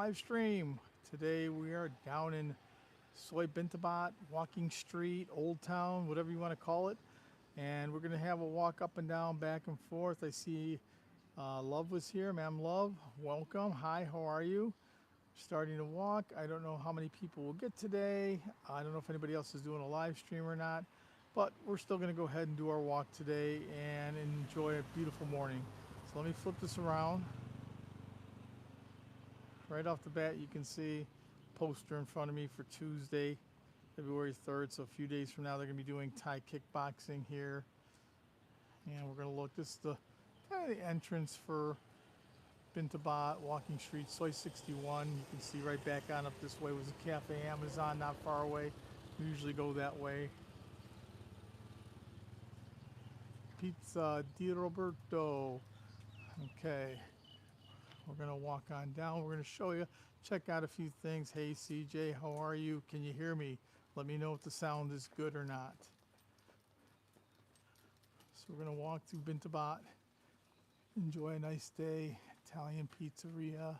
live stream. Today we are down in Soi Bintabaht, Walking Street, Old Town, whatever you want to call it. And we're going to have a walk up and down, back and forth. I see Love was here. Ma'am Love, welcome. Hi, how are you? Starting to walk. I don't know how many people will get today. I don't know if anybody else is doing a live stream or not. But we're still going to go ahead and do our walk today and enjoy a beautiful morning. So let me flip this around. Right off the bat, you can see a poster in front of me for Tuesday, February 3rd. So a few days from now, they're going to be doing Thai kickboxing here. And we're going to look. This is the kind of the entrance for Bintabaht, Walking Street, Soi 61. You can see right back on up this way was a Cafe Amazon not far away. We usually go that way. Pizza Di Roberto. Okay. We're going to walk on down. We're going to show you, check out a few things. Hey, CJ, how are you? Can you hear me? Let me know if the sound is good or not. So we're going to walk through Bintabaht. Enjoy a nice day. Italian pizzeria.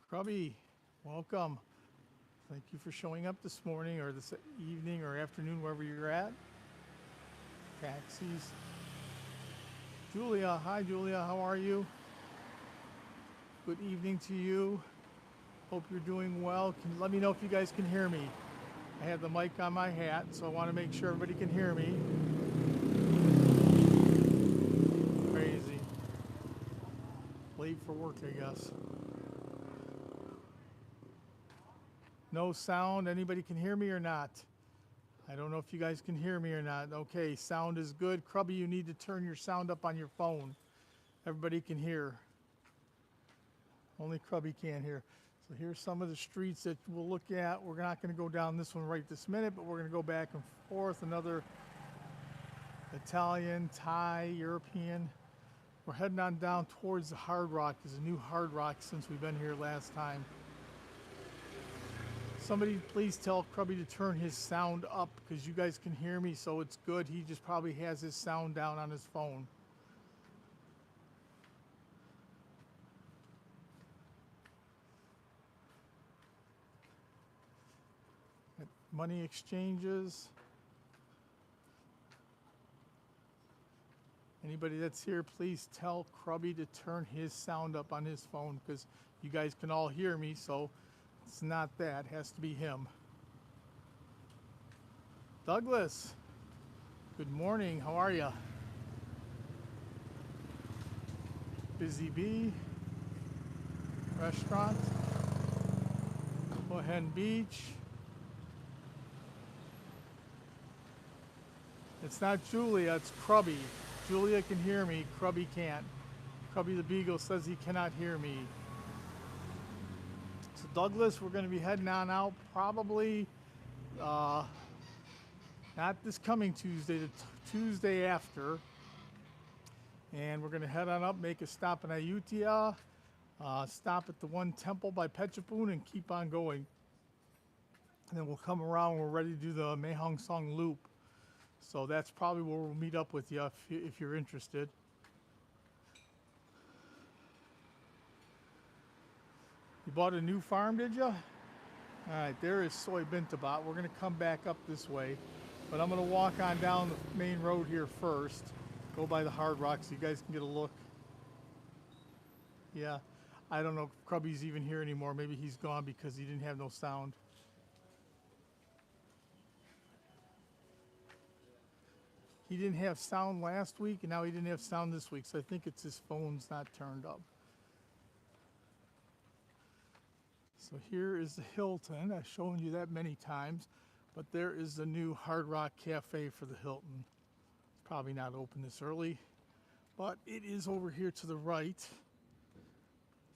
Grubby, welcome. Thank you for showing up this morning or this evening or afternoon, wherever you're at. Taxis. Julia, hi Julia, how are you? Good evening to you. Hope you're doing well. Let me know if you guys can hear me. I have the mic on my hat, so I want to make sure everybody can hear me. Crazy. Late for work, I guess. No sound. Anybody can hear me or not? I don't know if you guys can hear me or not. Okay, sound is good. Krubby, you need to turn your sound up on your phone. Everybody can hear. Only Krubby can't hear. So here's some of the streets that we'll look at. We're not going to go down this one right this minute, but we're going to go back and forth. Another Italian, Thai, European. We're heading on down towards the Hard Rock. There's a new Hard Rock since we've been here last time. Somebody please tell Krubby to turn his sound up because you guys can hear me, so it's good. He just probably has his sound down on his phone. Money exchanges. Anybody that's here, please tell Krubby to turn his sound up on his phone because you guys can all hear me, so it's not that. It has to be him. Douglas, good morning. How are you? Busy Bee Restaurant. Hua Hin Beach. It's not Julia, it's Krubby. Julia can hear me, Krubby can't. Krubby the Beagle says he cannot hear me. So Douglas, we're going to be heading on out probably not this coming Tuesday, the Tuesday after. And we're going to head on up, make a stop in Ayutthaya, stop at the one temple by Phetchabun and keep on going. And then we'll come around when we're ready to do the Mae Hong Son loop. So that's probably where we'll meet up with you if you're interested. You bought a new farm, did you? All right, there is Soi Bintabaht. We're going to come back up this way. But I'm going to walk on down the main road here first. Go by the Hard Rock so you guys can get a look. Yeah, I don't know if Krubby's even here anymore. Maybe he's gone because he didn't have no sound. He didn't have sound last week, and now he didn't have sound this week, so I think it's his phone's not turned up. So here is the Hilton. I've shown you that many times, but there is the new Hard Rock Cafe for the Hilton. It's probably not open this early, but it is over here to the right.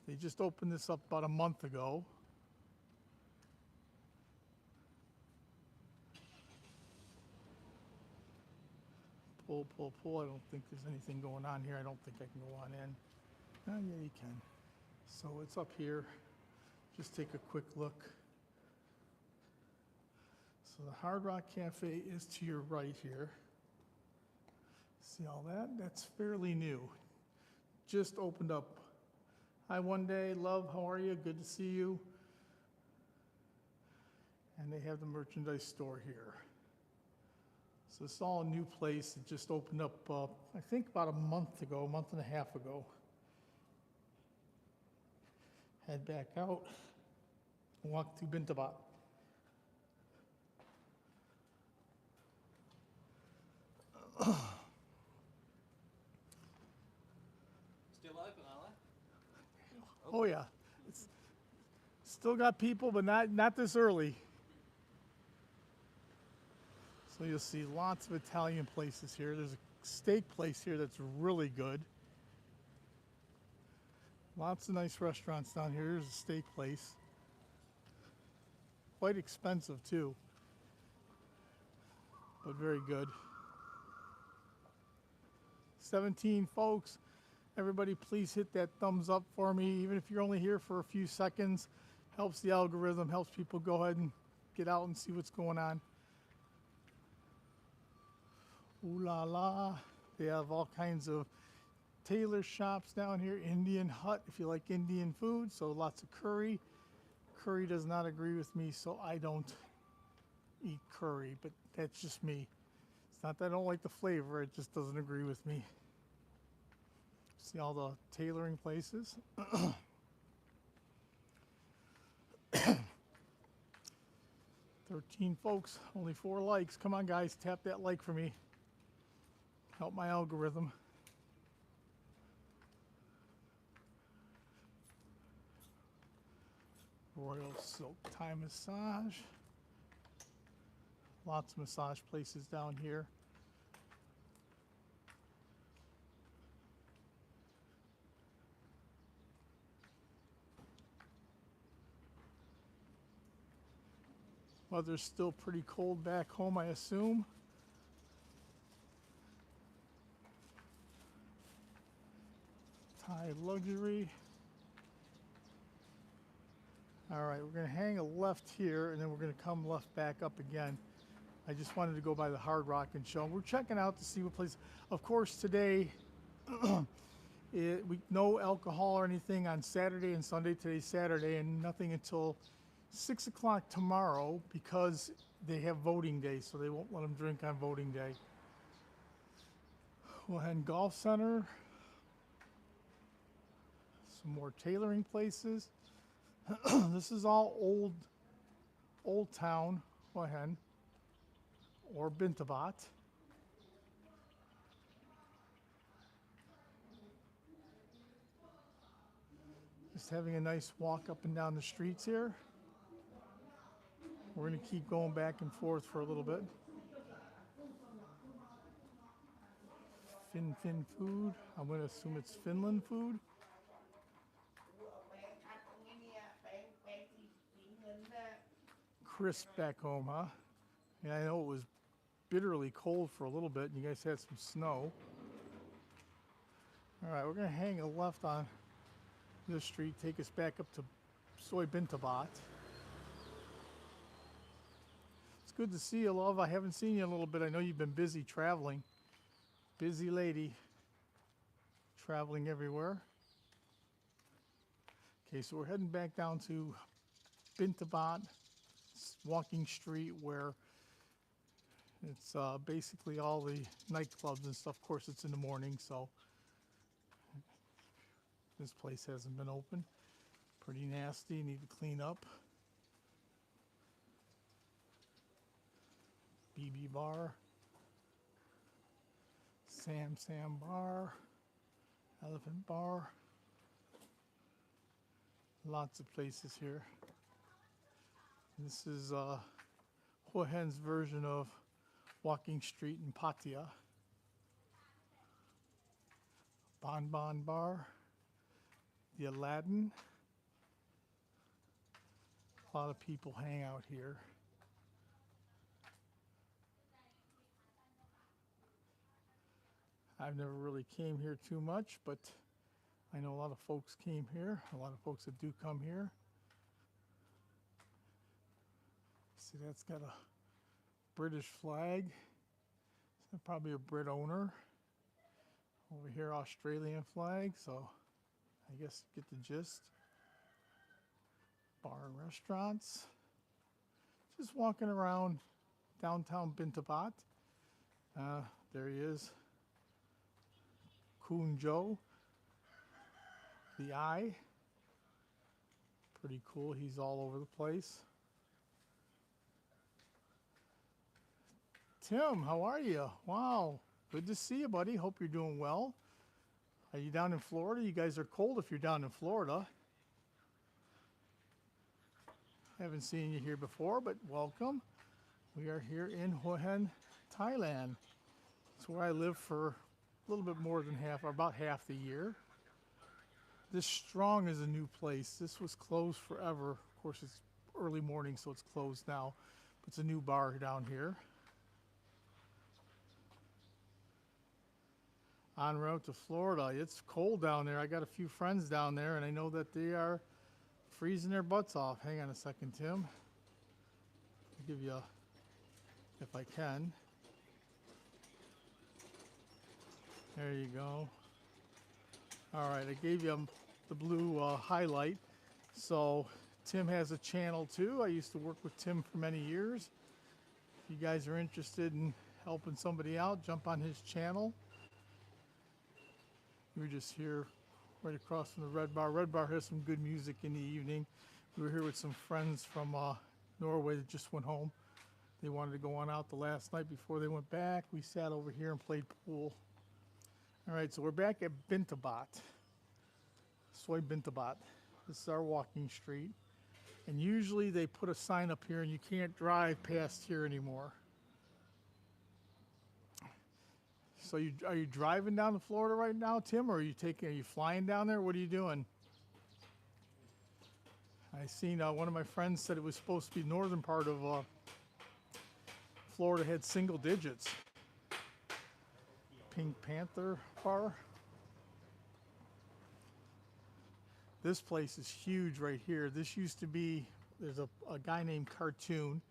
They just opened this up about a month ago. Pull, pull, pull. I don't think there's anything going on here. I don't think I can go on in. Oh, yeah, you can. So it's up here. Just take a quick look. So the Hard Rock Cafe is to your right here. See all that? That's fairly new. Just opened up. Hi, one day, love, how are you? Good to see you. And they have the merchandise store here. So it's all a new place. It just opened up, I think about a month and a half ago. Head back out, walk to Bintabaht. Still open, are they? Oh yeah, it's still got people, but not this early. So you'll see lots of Italian places here. There's a steak place here that's really good. Lots of nice restaurants down here. Here's a steak place. Quite expensive too, but very good. 17 folks. Everybody please hit that thumbs up for me, even if you're only here for a few seconds. Helps the algorithm, helps people go ahead and get out and see what's going on. Ooh la la. They have all kinds of tailor shops down here. Indian hut if you like Indian food, so lots of curry. Curry does not agree with me, so I don't eat curry, but that's just me. It's not that I don't like the flavor, it just doesn't agree with me. See all the tailoring places. 13 folks, only 4 likes. Come on guys, tap that like for me. Help my algorithm. Royal Silk Thai Massage. Lots of massage places down here. Weather's still pretty cold back home, I assume. Thai luxury. All right, we're going to hang a left here, and then we're going to come left back up again. I just wanted to go by the Hard Rock and show. We're checking out to see what place. Of course, today, no alcohol or anything on Saturday and Sunday. Today's Saturday, and nothing until 6 o'clock tomorrow because they have voting day, so they won't let them drink on voting day. Hua Hin Golf Center. Some more tailoring places. This is all old town, Hua Hin, or Bintabaht. Just having a nice walk up and down the streets here. We're going to keep going back and forth for a little bit. Fin food. I'm going to assume it's Finland food. Crisp back home, huh? Yeah, I know it was bitterly cold for a little bit, and you guys had some snow. All right, we're going to hang a left on this street, take us back up to Soi Bintabaht. It's good to see you, love. I haven't seen you in a little bit. I know you've been busy traveling. Busy lady, traveling everywhere. Okay, so we're heading back down to Bintabaht, walking street where it's basically all the nightclubs and stuff. Of course, it's in the morning, so this place hasn't been open. Pretty nasty, need to clean up. BB Bar, Sam Bar, Elephant Bar. Lots of places here. This is Hua Hin's version of Walking Street in Pattaya. Bon Bar, the Aladdin. A lot of people hang out here. I've never really came here too much, but I know a lot of folks came here, a lot of folks that do come here. See, that's got a British flag. It's probably a Brit owner. Over here, Australian flag, so I guess get the gist. Bar and restaurants. Just walking around downtown Bintabaht. There he is. Kun Joe. The Eye. Pretty cool. He's all over the place. Tim, how are you? Wow. Good to see you, buddy. Hope you're doing well. Are you down in Florida? You guys are cold if you're down in Florida. Haven't seen you here before, but welcome. We are here in Hua Hin, Thailand. It's where I live for a little bit more than half, or about half the year. This Strong is a new place. This was closed forever. Of course, it's early morning, so it's closed now. But it's a new bar down here. En route to Florida. It's cold down there. I got a few friends down there, and I know that they are freezing their butts off. Hang on a second, Tim. I'll give you a, if I can. There you go. All right, I gave you the blue highlight. So Tim has a channel too. I used to work with Tim for many years. If you guys are interested in helping somebody out, jump on his channel. We're just here right across from the Red Bar. Red Bar has some good music in the evening. We were here with some friends from Norway that just went home. They wanted to go on out the last night before they went back. We sat over here and played pool. All right, so we're back at Bintabaht, Soi Bintabaht. This is our walking street. And usually they put a sign up here and you can't drive past here anymore. So are you driving down to Florida right now, Tim, or are you flying down there? What are you doing? I seen one of my friends said it was supposed to be northern part of Florida had single digits. Pink Panther bar. This place is huge right here. This used to be, there's a guy named Cartoon.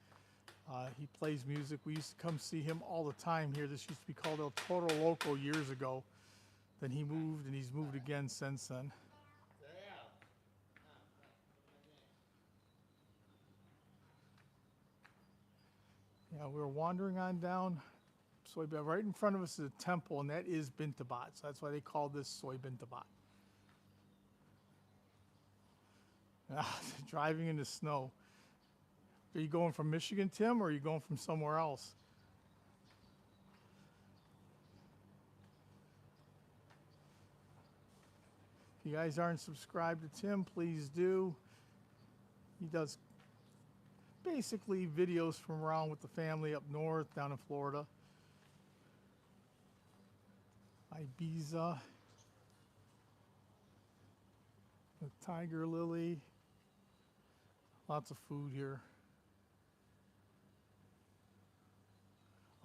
He plays music. We used to come see him all the time here. This used to be called El Toro Loco years ago. Then he moved, and he's moved again since then. Yeah, we were wandering on down. Soi Bintabaht. Right in front of us is a temple, and that is Bintabaht. So that's why they call this Soi Bintabaht. Driving in the snow. Are you going from Michigan, Tim, or are you going from somewhere else? If you guys aren't subscribed to Tim, please do. He does basically videos from around with the family up north, down in Florida. Ibiza. The Tiger Lily. Lots of food here.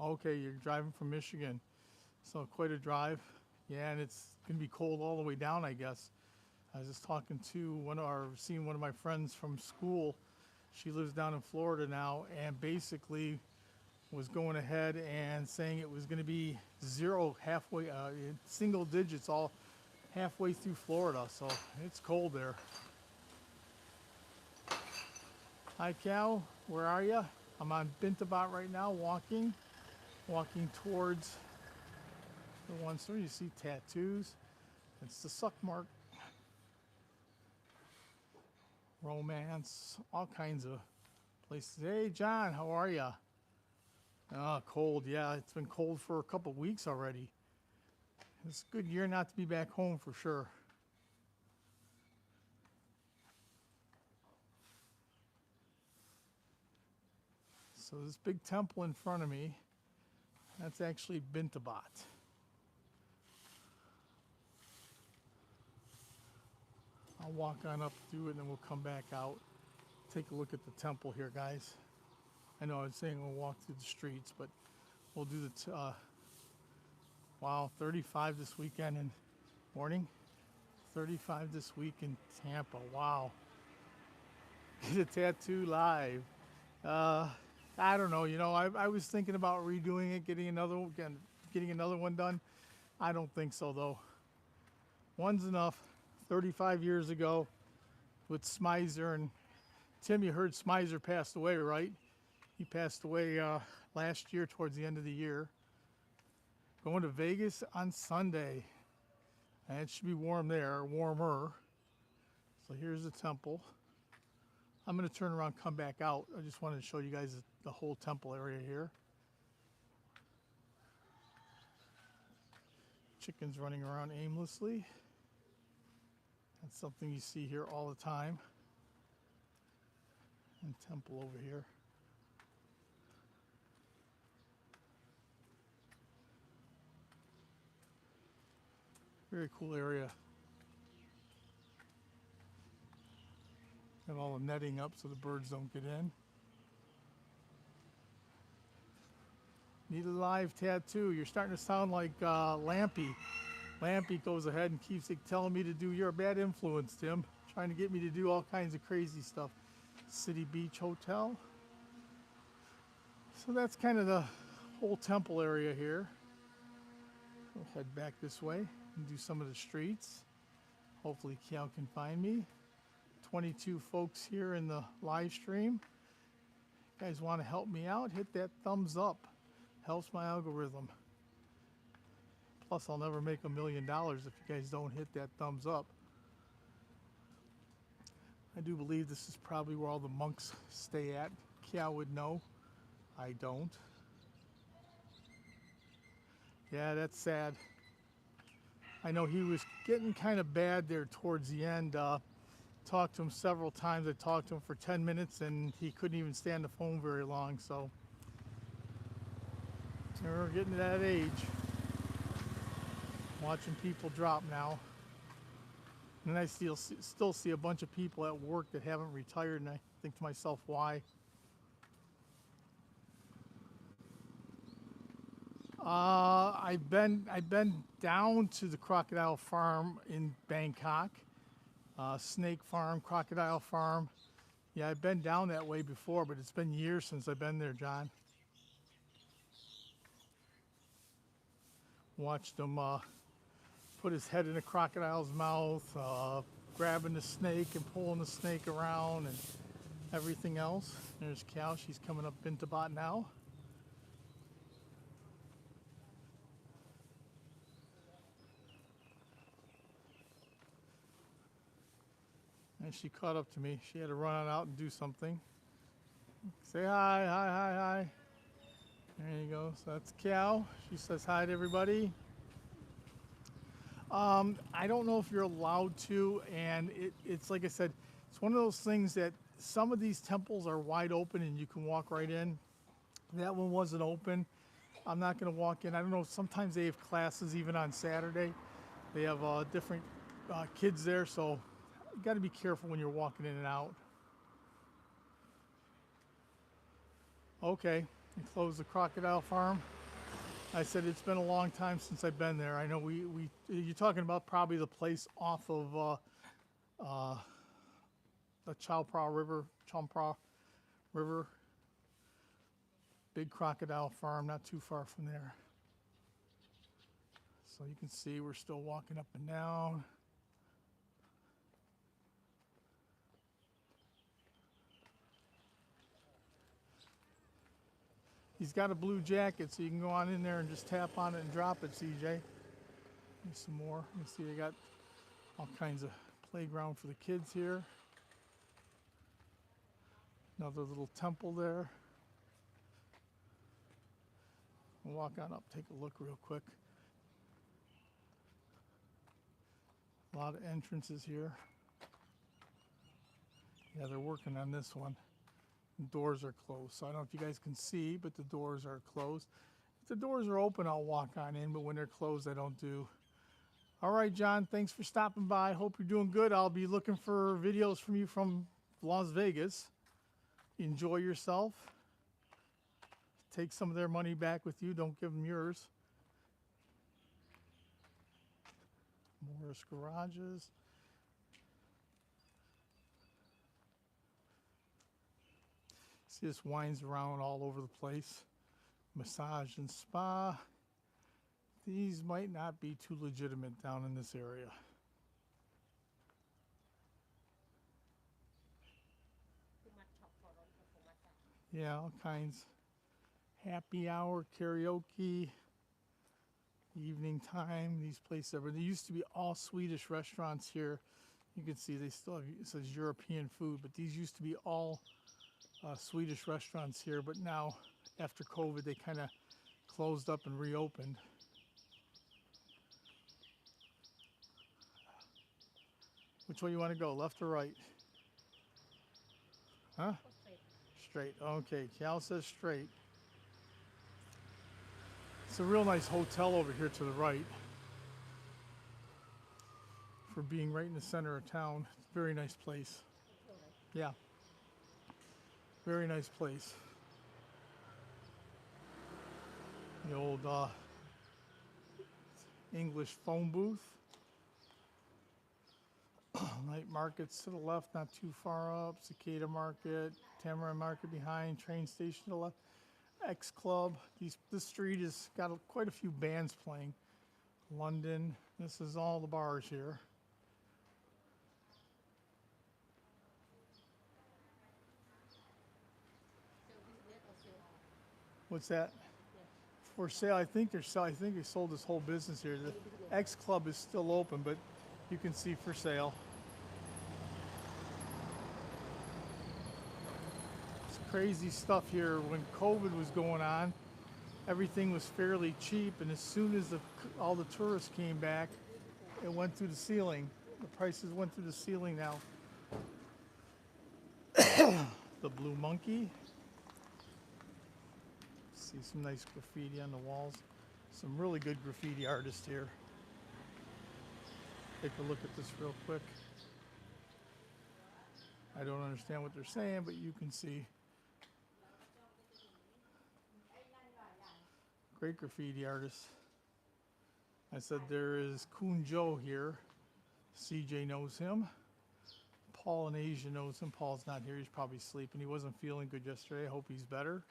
Okay, you're driving from Michigan, so quite a drive. Yeah, and it's gonna be cold all the way down, I guess. I was just talking to seeing one of my friends from school. She lives down in Florida now, and basically was going ahead and saying it was gonna be zero halfway, single digits all halfway through Florida, so it's cold there. Hi, Cal, where are you? I'm on Bintabaht right now, walking towards the one store. You see tattoos. It's the suck mark. Romance, all kinds of places. Hey, John, how are you? Oh, cold. Yeah, it's been cold for a couple weeks already. It's a good year not to be back home for sure. So this big temple in front of me, that's actually Bintabaht. I'll walk on up through it and then we'll come back out. Take a look at the temple here, guys. I know I was saying we'll walk through the streets, but we'll do the, wow, 35 this weekend in morning. 35 this week in Tampa, wow. Get a tattoo live. I don't know, I was thinking about redoing it, getting another one done. I don't think so, though. One's enough. 35 years ago with Smizer. And Tim, you heard Smizer passed away, right? He passed away last year towards the end of the year. Going to Vegas on Sunday. And it should be warm there, or warmer. So here's the temple. I'm going to turn around, come back out. I just wanted to show you guys the whole temple area here. Chickens running around aimlessly. That's something you see here all the time. And temple over here. Very cool area. Got all the netting up so the birds don't get in. Need a live tattoo. You're starting to sound like Lampy. Lampy goes ahead and keeps telling me to do You're a Bad Influence, Tim. Trying to get me to do all kinds of crazy stuff. City Beach Hotel. So that's kind of the whole temple area here. We'll head back this way and do some of the streets. Hopefully Cal can find me. 22 folks here in the live stream. You guys want to help me out? Hit that thumbs up. Helps my algorithm. Plus, I'll never make $1 million if you guys don't hit that thumbs up. I do believe this is probably where all the monks stay at. Cal would know. I don't. Yeah, that's sad. I know he was getting kind of bad there towards the end. Talked to him several times. I talked to him for 10 minutes and he couldn't even stay on the phone very long. So we're getting to that age. Watching people drop now. And I still see a bunch of people at work that haven't retired, and I think to myself, why? I've been down to the crocodile farm in Bangkok, snake farm, crocodile farm. Yeah, I've been down that way before, but it's been years since I've been there, John. Watched him put his head in a crocodile's mouth, grabbing the snake and pulling the snake around and everything else. There's Cal. She's coming up Bintabaht now. And she caught up to me. She had to run on out and do something. Say hi, hi, hi, hi. There you go. So that's Cal. She says hi to everybody. I don't know if you're allowed to, and it's like I said, it's one of those things that some of these temples are wide open and you can walk right in. That one wasn't open. I'm not going to walk in. I don't know, sometimes they have classes even on Saturday. They have different kids there, so you got to be careful when you're walking in and out. Okay, we closed the crocodile farm. I said it's been a long time since I've been there. I know you're talking about probably the place off of the Champra River. Big crocodile farm, not too far from there. So you can see we're still walking up and down. He's got a blue jacket, so you can go on in there and just tap on it and drop it, CJ. Here's some more. You see they got all kinds of playground for the kids here. Another little temple there. We'll walk on up, take a look real quick. A lot of entrances here. Yeah, they're working on this one. Doors are closed, so I don't know if you guys can see, but the doors are closed. If the doors are open, I'll walk on in, but when they're closed, I don't do. All right, John, thanks for stopping by. Hope you're doing good. I'll be looking for videos from you from Las Vegas. Enjoy yourself. Take some of their money back with you. Don't give them yours. Morris Garages. See, this winds around all over the place. Massage and spa. these might not be too legitimate down in this area. Yeah, all kinds. Happy hour, karaoke, evening time. These places ever. There used to be all Swedish restaurants here. You can see they still have, it says European food, but these used to be all Swedish restaurants here. But now, after COVID, they kind of closed up and reopened. Which way you want to go, left or right? Huh? Straight. Okay, Cal says straight. It's a real nice hotel over here to the right. For being right in the center of town. It's a very nice place. Yeah. Very nice place. The old English phone booth. Night markets to the left, not too far up. Cicada Market, Tamarind Market behind, train station to the left. X Club. This street has got quite a few bands playing. London. This is all the bars here. What's that? For sale? I think they sold this whole business here. The X Club is still open, but you can see for sale. It's crazy stuff here. When COVID was going on, everything was fairly cheap, and as soon as all the tourists came back, it went through the ceiling. The prices went through the ceiling now. The Blue Monkey. See some nice graffiti on the walls. Some really good graffiti artists here. Take a look at this real quick. I don't understand what they're saying, but you can see. Great graffiti artists. I said there is Kun Joe here. CJ knows him. Paul in Asia knows him. Paul's not here. He's probably sleeping. He wasn't feeling good yesterday. I hope he's better.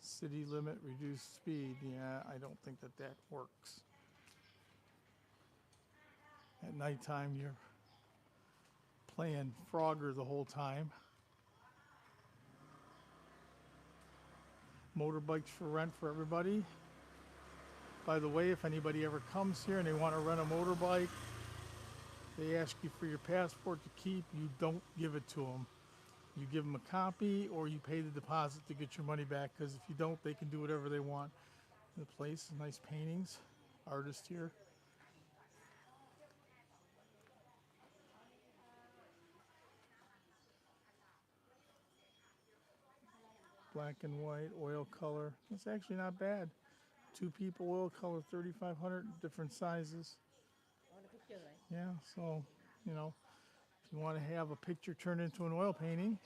City limit, reduced speed. Yeah, I don't think that works. At nighttime, you're playing Frogger the whole time. Motorbikes for rent for everybody. By the way, if anybody ever comes here and they want to rent a motorbike, they ask you for your passport to keep. You don't give it to them. You give them a copy or you pay the deposit to get your money back, because if you don't, they can do whatever they want. The place, nice paintings, artist here. Black and white, oil color. It's actually not bad. 2 people oil color, 3,500, different sizes. Yeah, so, you know, if you want to have a picture turned into an oil painting,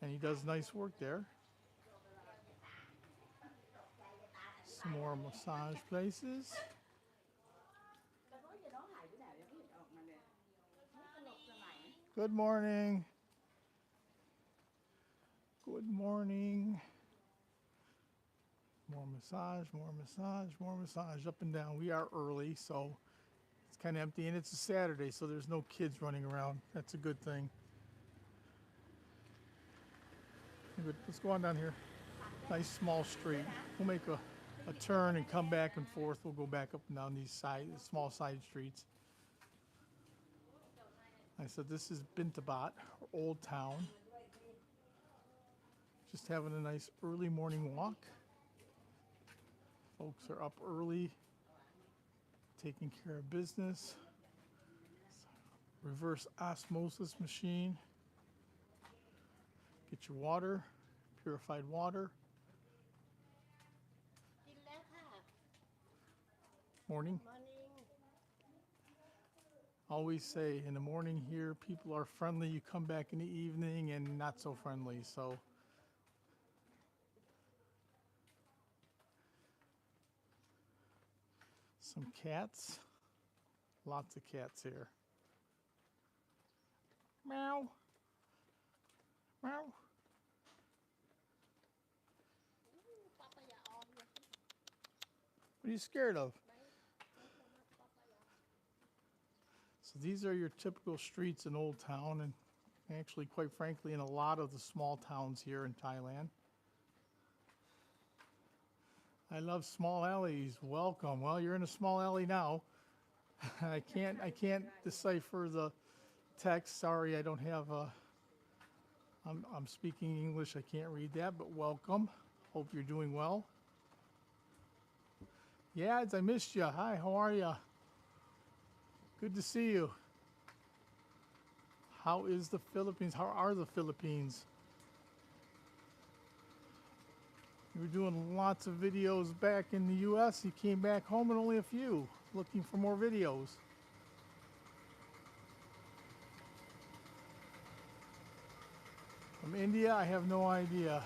and he does nice work there. Some more massage places. Good morning. Good morning. More massage, more massage, more massage, up and down. We are early, so it's kind of empty, and it's a Saturday, so there's no kids running around. That's a good thing. Good. Let's go on down here. Nice small street. We'll make a turn and come back and forth. We'll go back up and down these small side streets. I said this is Bintabaht, or Old Town. Just having a nice early morning walk. Folks are up early, taking care of business. Reverse osmosis machine. Get your water, purified water. Morning. Always say in the morning here, people are friendly. You come back in the evening and not so friendly. So some cats. Lots of cats here. Meow. Meow. What are you scared of? So these are your typical streets in Old Town, and actually, quite frankly, in a lot of the small towns here in Thailand. I love small alleys. Welcome. Well, you're in a small alley now. I can't decipher the text. Sorry, I don't have I'm speaking English. I can't read that, but welcome. Hope you're doing well. Yads, I missed you. Hi, how are you? Good to see you. How is the Philippines? How are the Philippines? You were doing lots of videos back in the U.S. You came back home and only a few. Looking for more videos. From India, I have no idea.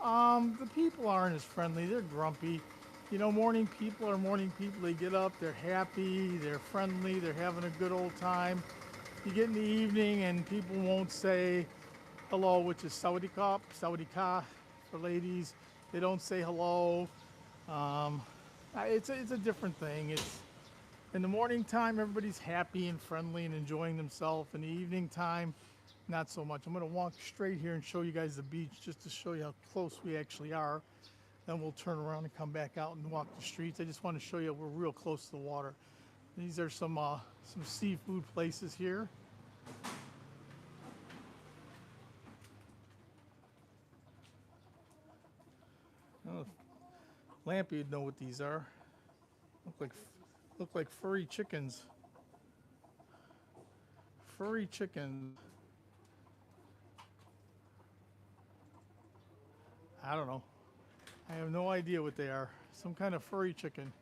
The people aren't as friendly. They're grumpy. You know, morning people are morning people. They get up, they're happy, they're friendly, they're having a good old time. You get in the evening and people won't say hello, which is Sawadee Ka for ladies. They don't say hello. It's a different thing. It's in the morning time, everybody's happy and friendly and enjoying themselves. In the evening time, not so much. I'm going to walk straight here and show you guys the beach just to show you how close we actually are. Then we'll turn around and come back out and walk the streets. I just want to show you we're real close to the water. These are some seafood places here. Oh, Lampy would know what these are. Look like furry chickens. Furry chickens. I don't know. I have no idea what they are. Some kind of furry chicken.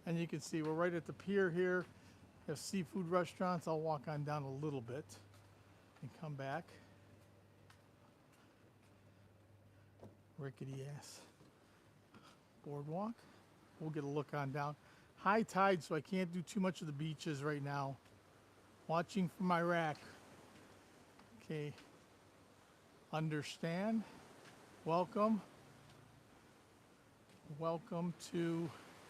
And you can see we're right at the pier here. We have seafood restaurants. I'll walk on down a little bit and come back. Rickety ass boardwalk. We'll get a look on down. High tide, so I can't do too much of the beaches right now. Watching from Iraq. Okay. Understand. Welcome. Welcome to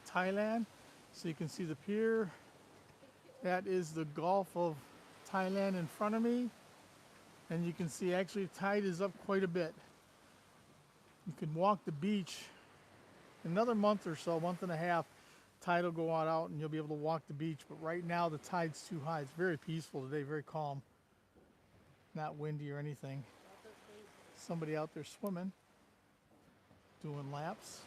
Thailand. So you can see the pier. That is the Gulf of Thailand in front of me. And you can see actually the tide is up quite a bit. You can walk the beach. Another month or so, month and a half, tide will go out and you'll be able to walk the beach. But right now the tide's too high. It's very peaceful today, very calm. Not windy or anything. Somebody out there swimming, doing laps.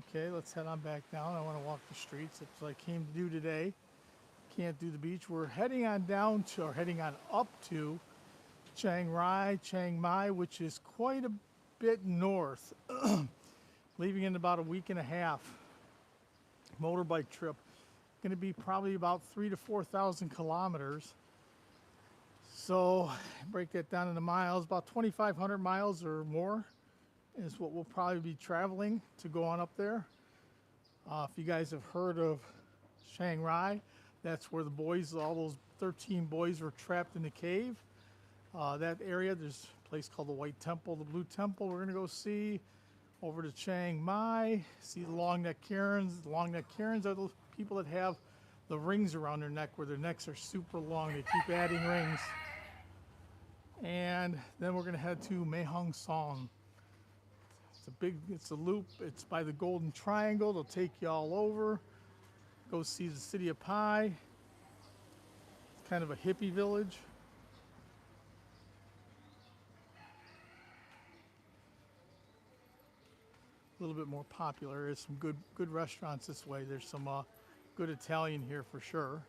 Okay, let's head on back down. I want to walk the streets. That's what I came to do today. Can't do the beach. We're heading on down to, or heading on up to Chiang Rai, Chiang Mai, which is quite a bit north. Leaving in about a week and a half. Motorbike trip. Going to be probably about 3,000 to 4,000 kilometers. So break that down into miles. About 2,500 miles or more is what we'll probably be traveling to go on up there. If you guys have heard of Chiang Rai, that's where the boys, all those 13 boys were trapped in the cave. That area, there's a place called the White Temple, the Blue Temple we're going to go see. Over to Chiang Mai, see the long neck Karens. The long neck Karens are those people that have the rings around their neck where their necks are super long. They keep adding rings. And then we're going to head to Mae Hong Son. It's a loop. It's by the Golden Triangle. They'll take you all over. Go see the city of Pai. It's kind of a hippie village. A little bit more popular. There's some good restaurants this way. There's some good Italian here for sure.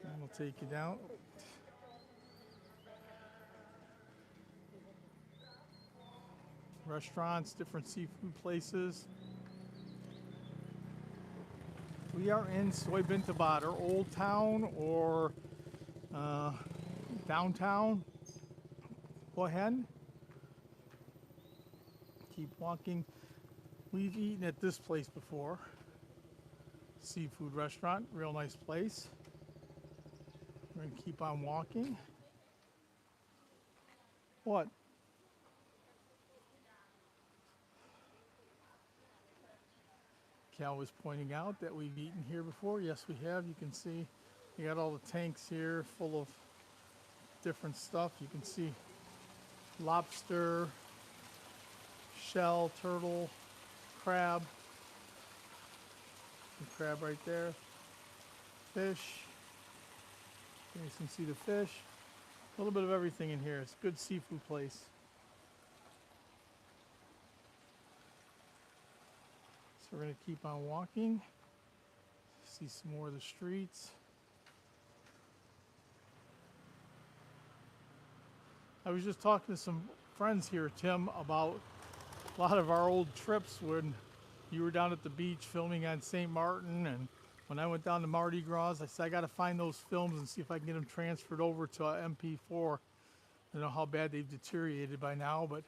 And we'll take you down. Restaurants, different seafood places. We are in Soi Bintabaht, or Old Town, or downtown. Hua Hin. Keep walking. We've eaten at this place before. Seafood restaurant, real nice place. We're gonna keep on walking. What? Cal was pointing out that we've eaten here before. Yes, we have. You can see you got all the tanks here full of different stuff. You can see lobster, shell, turtle, crab. Some crab right there. Fish. You can see the fish. A little bit of everything in here. It's a good seafood place. So we're going to keep on walking. See some more of the streets. I was just talking to some friends here, Tim, about a lot of our old trips when you were down at the beach filming on St. Martin, and when I went down to Mardi Gras, I said I got to find those films and see if I can get them transferred over to MP4. I don't know how bad they've deteriorated by now, but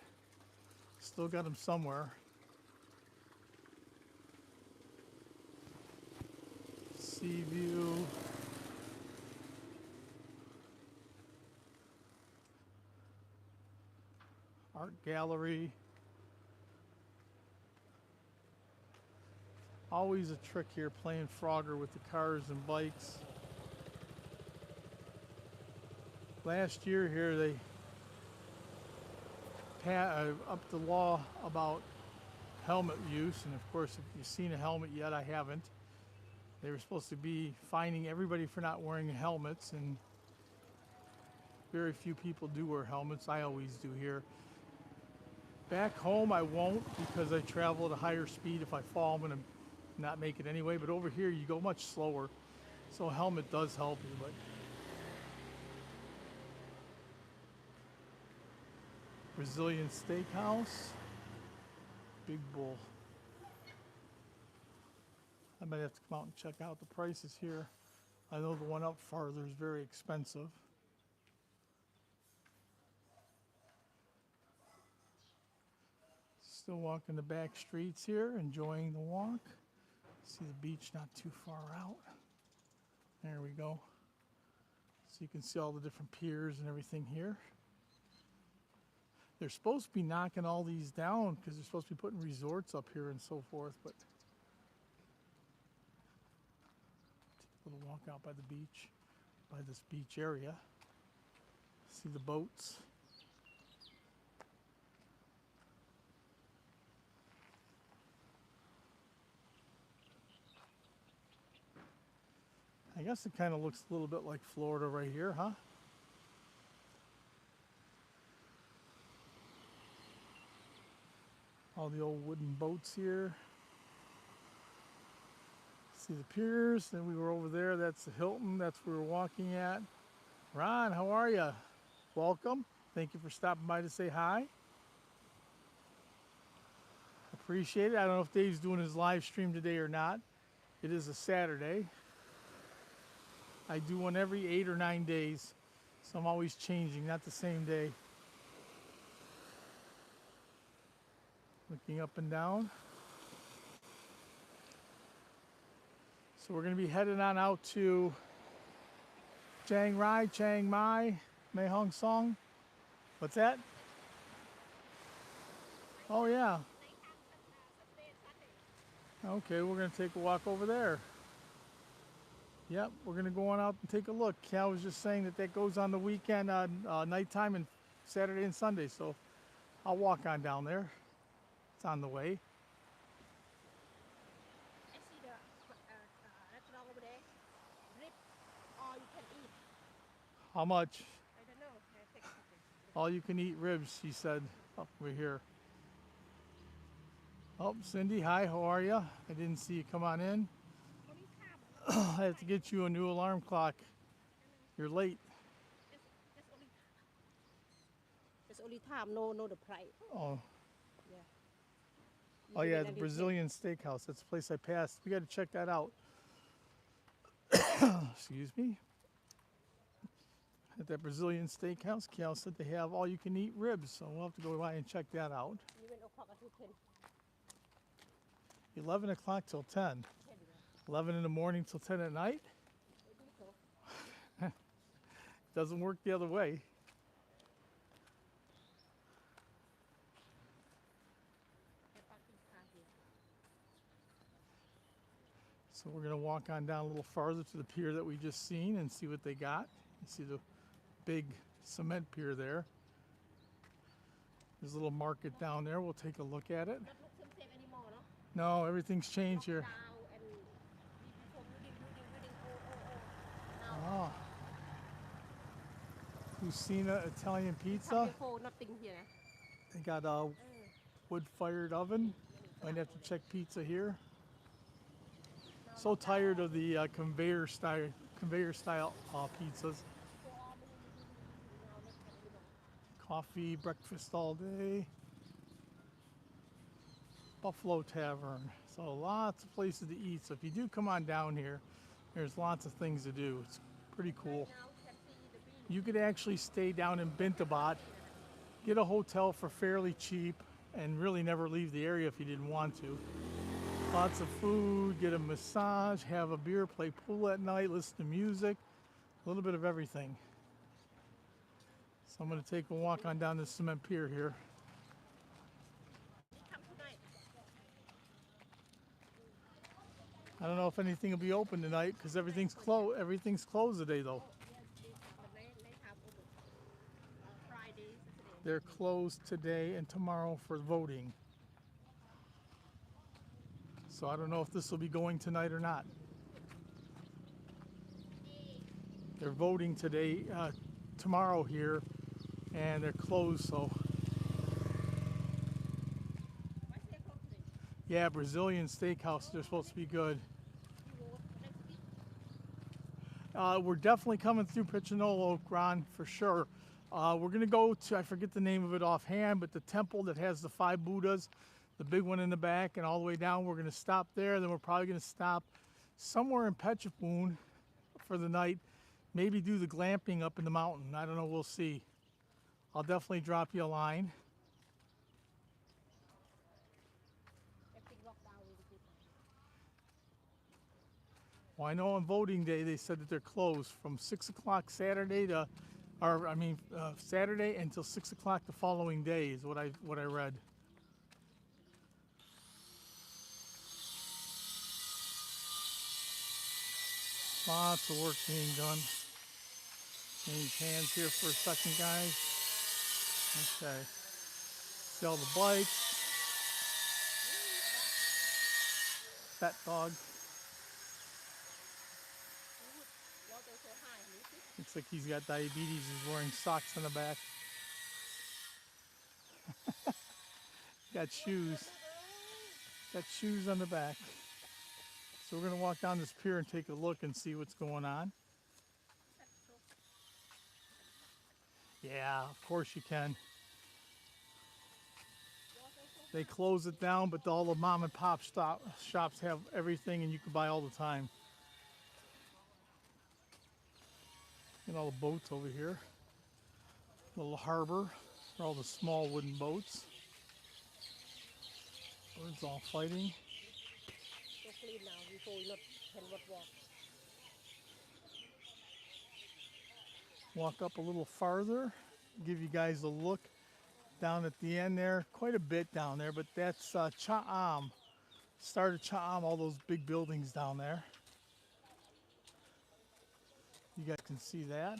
still got them somewhere. Sea view. Art gallery. Always a trick here playing Frogger with the cars and bikes. Last year here they upped the law about helmet use, and of course if you've seen a helmet yet, I haven't. They were supposed to be fining everybody for not wearing helmets, and very few people do wear helmets. I always do here. Back home I won't because I travel at a higher speed. If I fall, I'm going to not make it anyway, but over here you go much slower, so a helmet does help you. But Brazilian steakhouse, Big Bull. I might have to come out and check out the prices here. I know the one up farther is very expensive. Still walking the back streets here, enjoying the walk. See the beach not too far out. There we go. So you can see all the different piers and everything here. They're supposed to be knocking all these down because they're supposed to be putting resorts up here and so forth, but take a little walk out by the beach, by this beach area. See the boats. I guess it kind of looks a little bit like Florida right here, huh? All the old wooden boats here. See the piers, then we were over there, that's the Hilton, that's where we're walking at. Ron, how are you? Welcome. Thank you for stopping by to say hi. Appreciate it. I don't know if Dave's doing his live stream today or not. It is a Saturday. I do one every 8 or 9 days, so I'm always changing, not the same day. Looking up and down. So we're going to be heading on out to Chiang Rai, Chiang Mai, Mae Hong Song. What's that? Oh yeah. Okay, we're going to take a walk over there. Yep, we're going to go on out and take a look. Cal was just saying that that goes on the weekend, nighttime and Saturday and Sunday, so I'll walk on down there. It's on the way. I see the restaurant over there. Rib, all you can eat. How much? I don't know. I take something. All you can eat ribs, she said. Oh, we're here. Oh, Cindy, hi, how are you? I didn't see you come on in. I have to get you a new alarm clock. You're late. It's only time, no the price. Oh. Yeah. Oh yeah, the Brazilian steakhouse. That's the place I passed. We got to check that out. Excuse me. At that Brazilian steakhouse, Cal said they have all you can eat ribs, so we'll have to go by and check that out. 11 o'clock till 10. 11 in the morning till 10 at night? Doesn't work the other way. So we're going to walk on down a little farther to the pier that we just seen and see what they got. You see the big cement pier there. There's a little market down there. We'll take a look at it. Not look same anymore, no? No, everything's changed here. Lockdown and before building. Now Oh. Cucina Italian pizza. nothing here. They got a wood-fired oven. Might have to check pizza here. So tired of the conveyor style pizzas. Coffee, breakfast all day. Buffalo Tavern. So lots of places to eat. So if you do come on down here, there's lots of things to do. It's pretty cool. You could actually stay down in Bintabaht, get a hotel for fairly cheap, and really never leave the area if you didn't want to. Lots of food, get a massage, have a beer, play pool at night, listen to music, a little bit of everything. So I'm going to take a walk on down this cement pier here. I don't know if anything will be open tonight because everything's closed. Everything's closed today though. They're closed today and tomorrow for voting. So I don't know if this will be going tonight or not. They're voting today, tomorrow here, and they're closed, so. Yeah, Brazilian steakhouse, they're supposed to be good. We're definitely coming through Pichinolo, Ron, for sure. We're gonna go to, I forget the name of it offhand, but the temple that has the 5 Buddhas, the big one in the back and all the way down, we're gonna stop there. Then we're probably gonna stop somewhere in Phetchabun for the night. Maybe do the glamping up in the mountain. I don't know, we'll see. I'll definitely drop you a line. Well, I know on voting day they said that they're closed from 6 o'clock Saturday to, Saturday until 6 o'clock the following day is what I read. Lots of work being done. Change hands here for a second, guys. Okay. See all the bikes. Fat dog. Looks like he's got diabetes. He's wearing socks on the back. Got shoes. Got shoes on the back. So we're going to walk down this pier and take a look and see what's going on. Yeah, of course you can. They close it down, but all the mom and pop shops have everything and you can buy all the time. And all the boats over here. Little harbor for all the small wooden boats. Birds all fighting. Walk up a little farther, give you guys a look down at the end there. Quite a bit down there, but that's Cha'am. Start of Cha'am, all those big buildings down there. You guys can see that.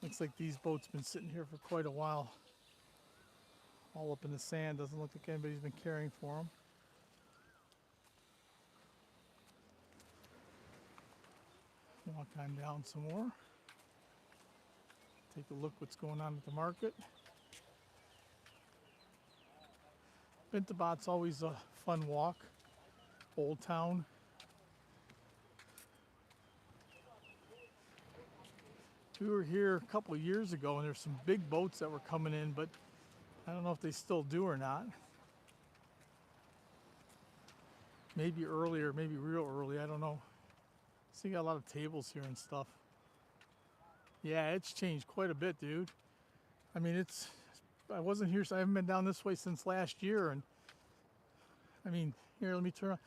Looks like these boats been sitting here for quite a while. All up in the sand. Doesn't look like anybody's been caring for them. Walk on down some more. Take a look what's going on at the market. Bintabaht's always a fun walk. Old Town. We were here a couple of years ago and there's some big boats that were coming in, but I don't know if they still do or not. Maybe earlier, maybe real early, I don't know. See, got a lot of tables here and stuff. Yeah, it's changed quite a bit, dude. I mean, I wasn't here, so I haven't been down this way since last year. And I mean, Here, let me turn on.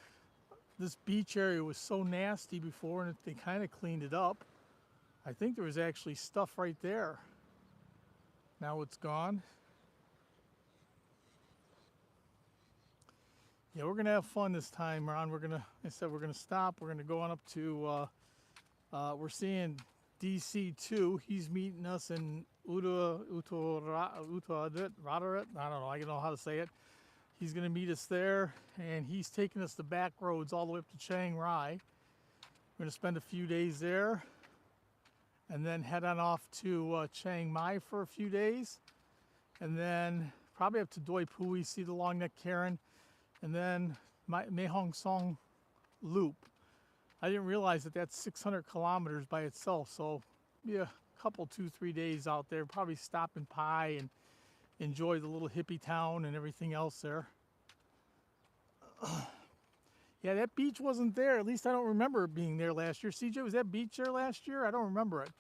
This beach area was so nasty before, and they kind of cleaned it up. I think there was actually stuff right there. Now it's gone. Yeah, we're gonna have fun this time, Ron. We're gonna stop. We're gonna go on up to. We're seeing DC2. He's meeting us in Uttararat. I don't know. I don't know how to say it. He's gonna meet us there, and he's taking us the back roads all the way up to Chiang Rai. We're gonna spend a few days there, and then head on off to Chiang Mai for a few days, and then probably up to Doi Pui, see the long neck Karen, and then Mae Hong Song Loop. I didn't realize that that's 600 kilometers by itself, so be a couple, 2-3 days out there. Probably stop in Pai and enjoy the little hippie town and everything else there. Yeah, that beach wasn't there. At least I don't remember it being there last year. CJ, was that beach there last year? I don't remember it.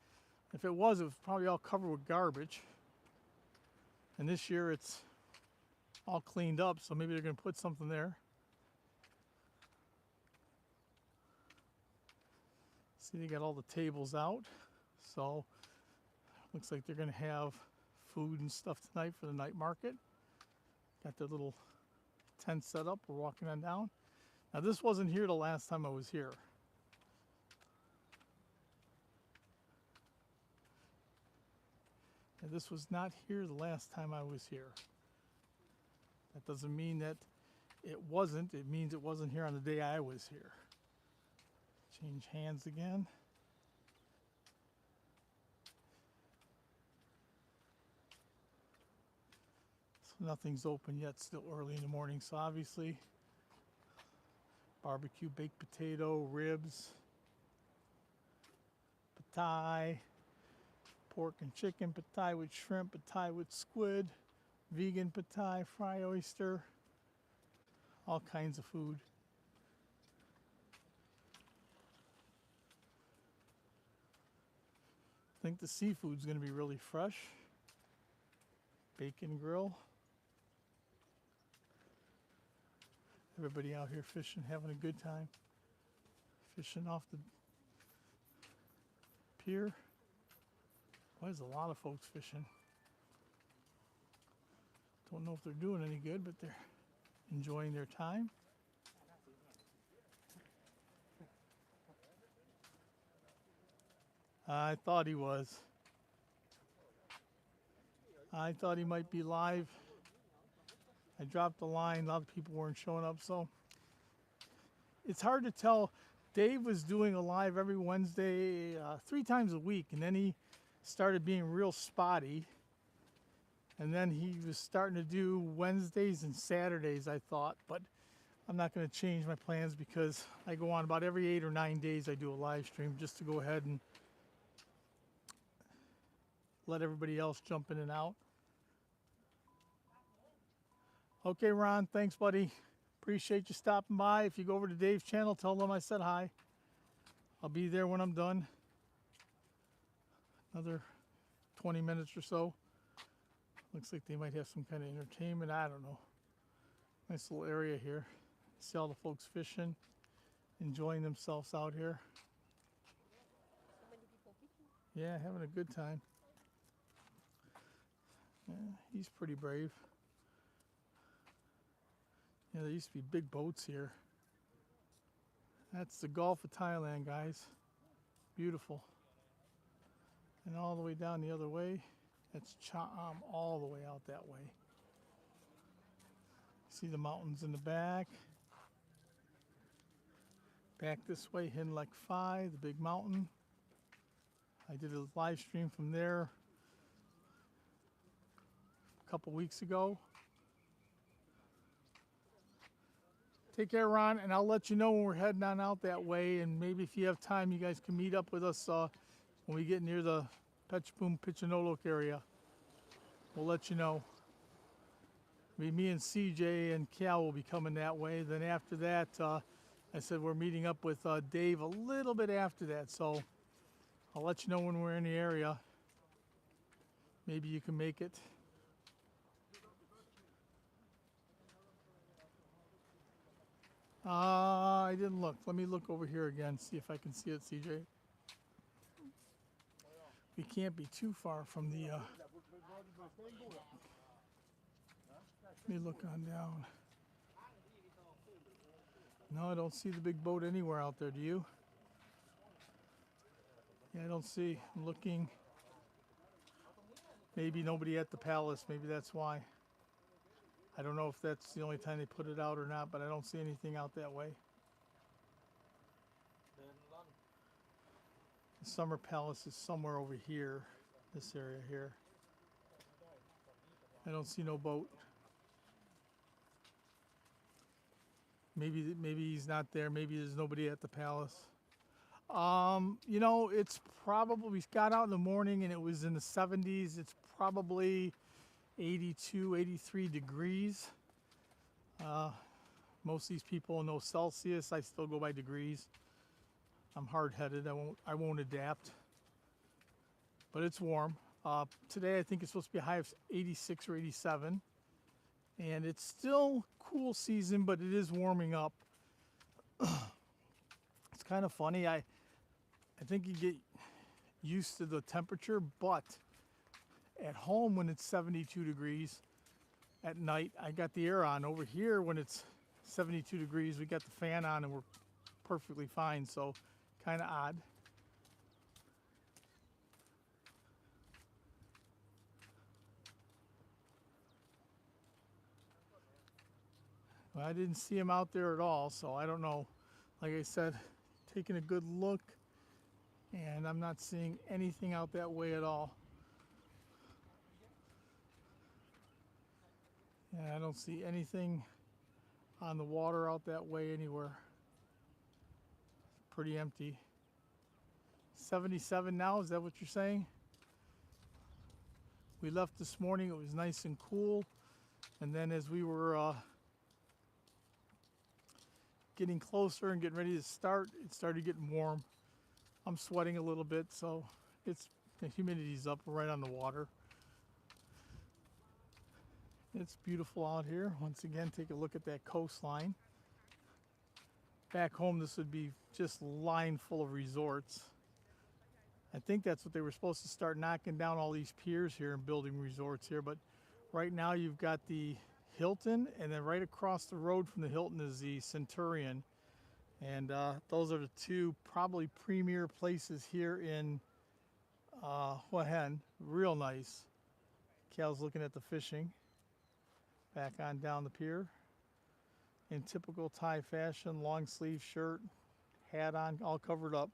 If it was probably all covered with garbage. And this year it's all cleaned up, so maybe they're going to put something there. See, they got all the tables out, so looks like they're going to have food and stuff tonight for the night market. Got their little tent set up. We're walking on down. Now, this wasn't here the last time I was here. And this was not here the last time I was here. That doesn't mean that it wasn't. It means it wasn't here on the day I was here. Change hands again. So nothing's open yet, still early in the morning. So obviously, barbecue, baked potato, ribs, pad thai, pork and chicken, pad thai with shrimp, pad thai with squid, vegan pad thai, fry oyster, all kinds of food. I think the seafood's going to be really fresh. Bacon grill. Everybody out here fishing, having a good time. Fishing off the pier. Boy, there's a lot of folks fishing. Don't know if they're doing any good, but they're enjoying their time. I thought he was. I thought he might be live. I dropped the line. A lot of people weren't showing up, so it's hard to tell. Dave was doing a live every Wednesday, 3 times a week, and then he started being real spotty. And then he was starting to do Wednesdays and Saturdays, I thought, but I'm not going to change my plans because I go on about every 8 or 9 days I do a live stream just to go ahead and let everybody else jump in and out. Okay, Ron, thanks, buddy. Appreciate you stopping by. If you go over to Dave's channel, tell them I said hi. I'll be there when I'm done. Another 20 minutes or so. Looks like they might have some kind of entertainment. I don't know. Nice little area here. See all the folks fishing, enjoying themselves out here. Yeah, having a good time. Yeah, he's pretty brave. Yeah, there used to be big boats here. That's the Gulf of Thailand, guys. Beautiful. And all the way down the other way, that's Cha Am, all the way out that way. See the mountains in the back. Back this way, Hin Lek Phai, the big mountain. I did a live stream from there a couple weeks ago. Take care, Ron, and I'll let you know when we're heading on out that way, and maybe if you have time, you guys can meet up with us when we get near the Pechpum Pichanolok area. We'll let you know. Maybe me and CJ and Cal will be coming that way. Then after that, I said we're meeting up with Dave a little bit after that, so I'll let you know when we're in the area. Maybe you can make it. I didn't look. Let me look over here again, see if I can see it, CJ. We can't be too far from the. Let me look on down. No, I don't see the big boat anywhere out there. Do you? Yeah, I don't see. I'm looking. Maybe nobody at the palace. Maybe that's why. I don't know if that's the only time they put it out or not, but I don't see anything out that way. The summer palace is somewhere over here, this area here. I don't see no boat. Maybe he's not there. Maybe there's nobody at the palace. You know, it's probably, we got out in the morning and it was in the 70s. It's probably 82, 83 degrees. Most of these people know Celsius. I still go by degrees. I'm hard-headed. I won't adapt. But it's warm. Today I think it's supposed to be a high of 86 or 87. And it's still cool season, but it is warming up. It's kind of funny. I think you get used to the temperature, but at home when it's 72 degrees at night, I got the air on. Over here when it's 72 degrees, we got the fan on and we're perfectly fine. So kind of odd. Well, I didn't see him out there at all, so I don't know. Like I said, taking a good look, and I'm not seeing anything out that way at all. Yeah, I don't see anything on the water out that way anywhere. It's pretty empty. 77 now, is that what you're saying? We left this morning, it was nice and cool, and then as we were getting closer and getting ready to start, it started getting warm. I'm sweating a little bit, so the humidity's up right on the water. It's beautiful out here. Once again, take a look at that coastline. Back home, this would be just lined full of resorts. I think that's what they were supposed to start, knocking down all these piers here and building resorts here, but right now you've got the Hilton, and then right across the road from the Hilton is the Centurion, and those are the two probably premier places here in Hua Hin. Real nice. Cal's looking at the fishing. Back on down the pier in typical Thai fashion, long sleeve shirt, hat on, all covered up.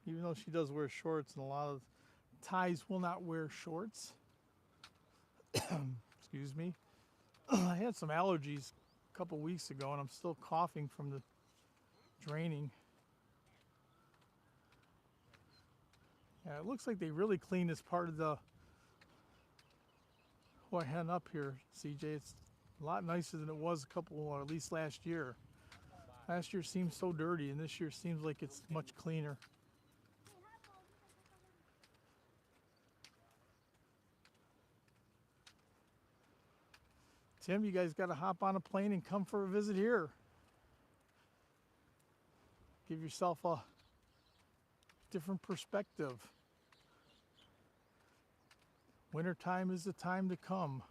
Even though she does wear shorts, and a lot of Thais will not wear shorts. Excuse me. I had some allergies a couple weeks ago, and I'm still coughing from the draining. Yeah, it looks like they really cleaned this part of the Hua Hin up here, CJ. It's a lot nicer than it was or at least last year. Last year seemed so dirty, and this year seems like it's much cleaner. Tim, you guys got to hop on a plane and come for a visit here. Give yourself a different perspective. Wintertime is the time to come.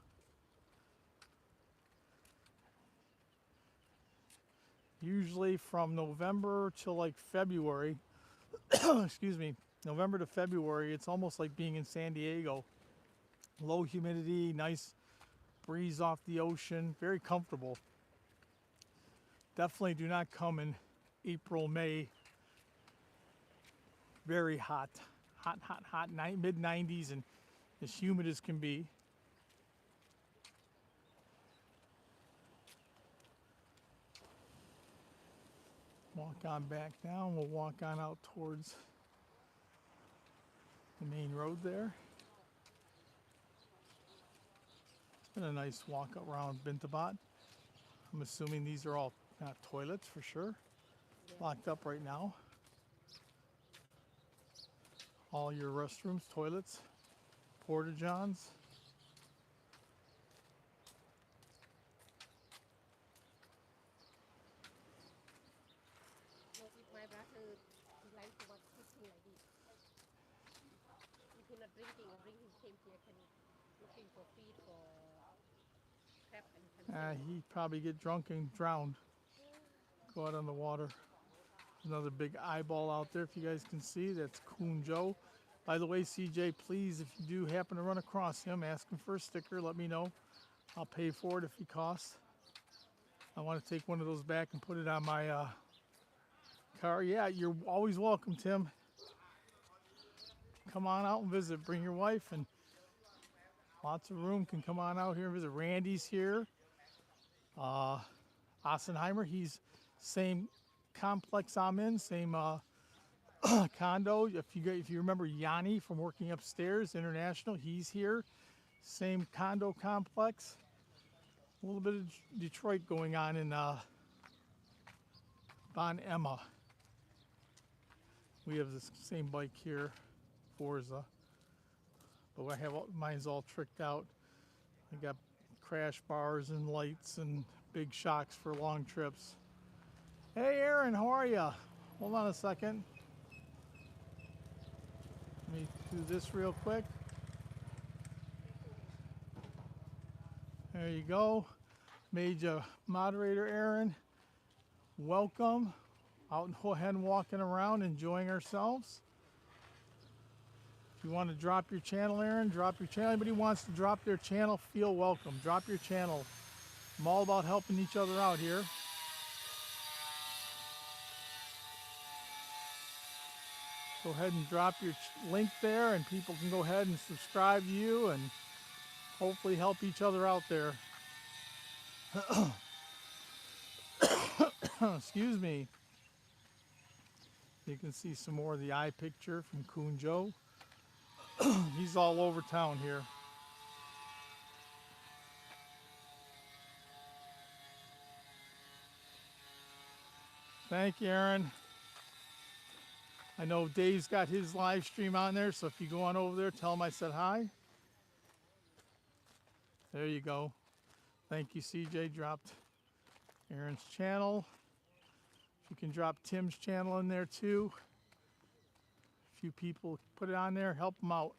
Usually from November till like February, excuse me, November to February, it's almost like being in San Diego. Low humidity, nice breeze off the ocean, very comfortable. Definitely do not come in April, May. Very hot, mid 90s and as humid as can be. Walk on back down, we'll walk on out towards the main road there. It's been a nice walk around Bintabaht. I'm assuming these are all not toilets for sure. Locked up right now. All your restrooms, toilets, porta-johns. drinking like this. If you're not drinking, drinking came here can looking for feed for crab and can He'd probably get drunk and drowned. Go out on the water. Another big eyeball out there, if you guys can see. That's Coon Joe. By the way, CJ, please, if you do happen to run across him, ask him for a sticker. Let me know. I'll pay for it if he costs. I want to take one of those back and put it on my car. Yeah, you're always welcome, Tim. Come on out and visit. Bring your wife, and lots of room. Can come on out here and visit. Randy's here. Ossenheimer, he's same complex I'm in, same condo. If you remember Yanni from working upstairs, International, he's here. Same condo complex. A little bit of Detroit going on in Bon Emma. We have the same bike here, Forza, but I have mine's all tricked out. I got crash bars and lights and big shocks for long trips. Hey Aaron, how are you? Hold on a second. Let me do this real quick. There you go. Made you moderator, Aaron. Welcome. Out in Hua Hin walking around, enjoying ourselves. If you want to drop your channel, Aaron, drop your channel. Anybody wants to drop their channel, feel welcome. Drop your channel. I'm all about helping each other out here. Go ahead and drop your link there, and people can go ahead and subscribe to you and hopefully help each other out there. Excuse me. You can see some more of the eye picture from Coon Joe. He's all over town here. Thank you, Aaron. I know Dave's got his live stream on there, so if you go on over there, tell him I said hi. There you go. Thank you, CJ. Dropped Aaron's channel. You can drop Tim's channel in there too. A few people put it on there, help them out.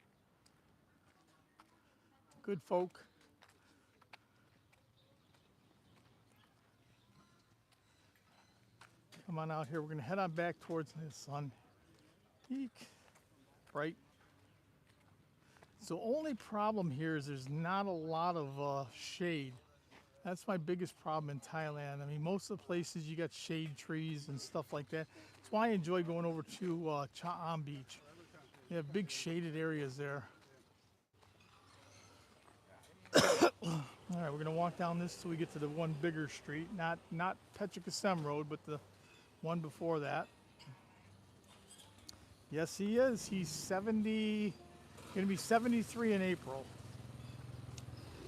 Good folk. Come on out here. We're going to head on back towards the sun. Eek. Right. So only problem here is there's not a lot of shade. That's my biggest problem in Thailand. I mean, most of the places you got shade trees and stuff like that. That's why I enjoy going over to Cha Am Beach. You have big shaded areas there. All right, we're gonna walk down this till we get to the one bigger street, not Petrikasem Road, but the one before that. Yes, he is. He's 70, gonna be 73 in April.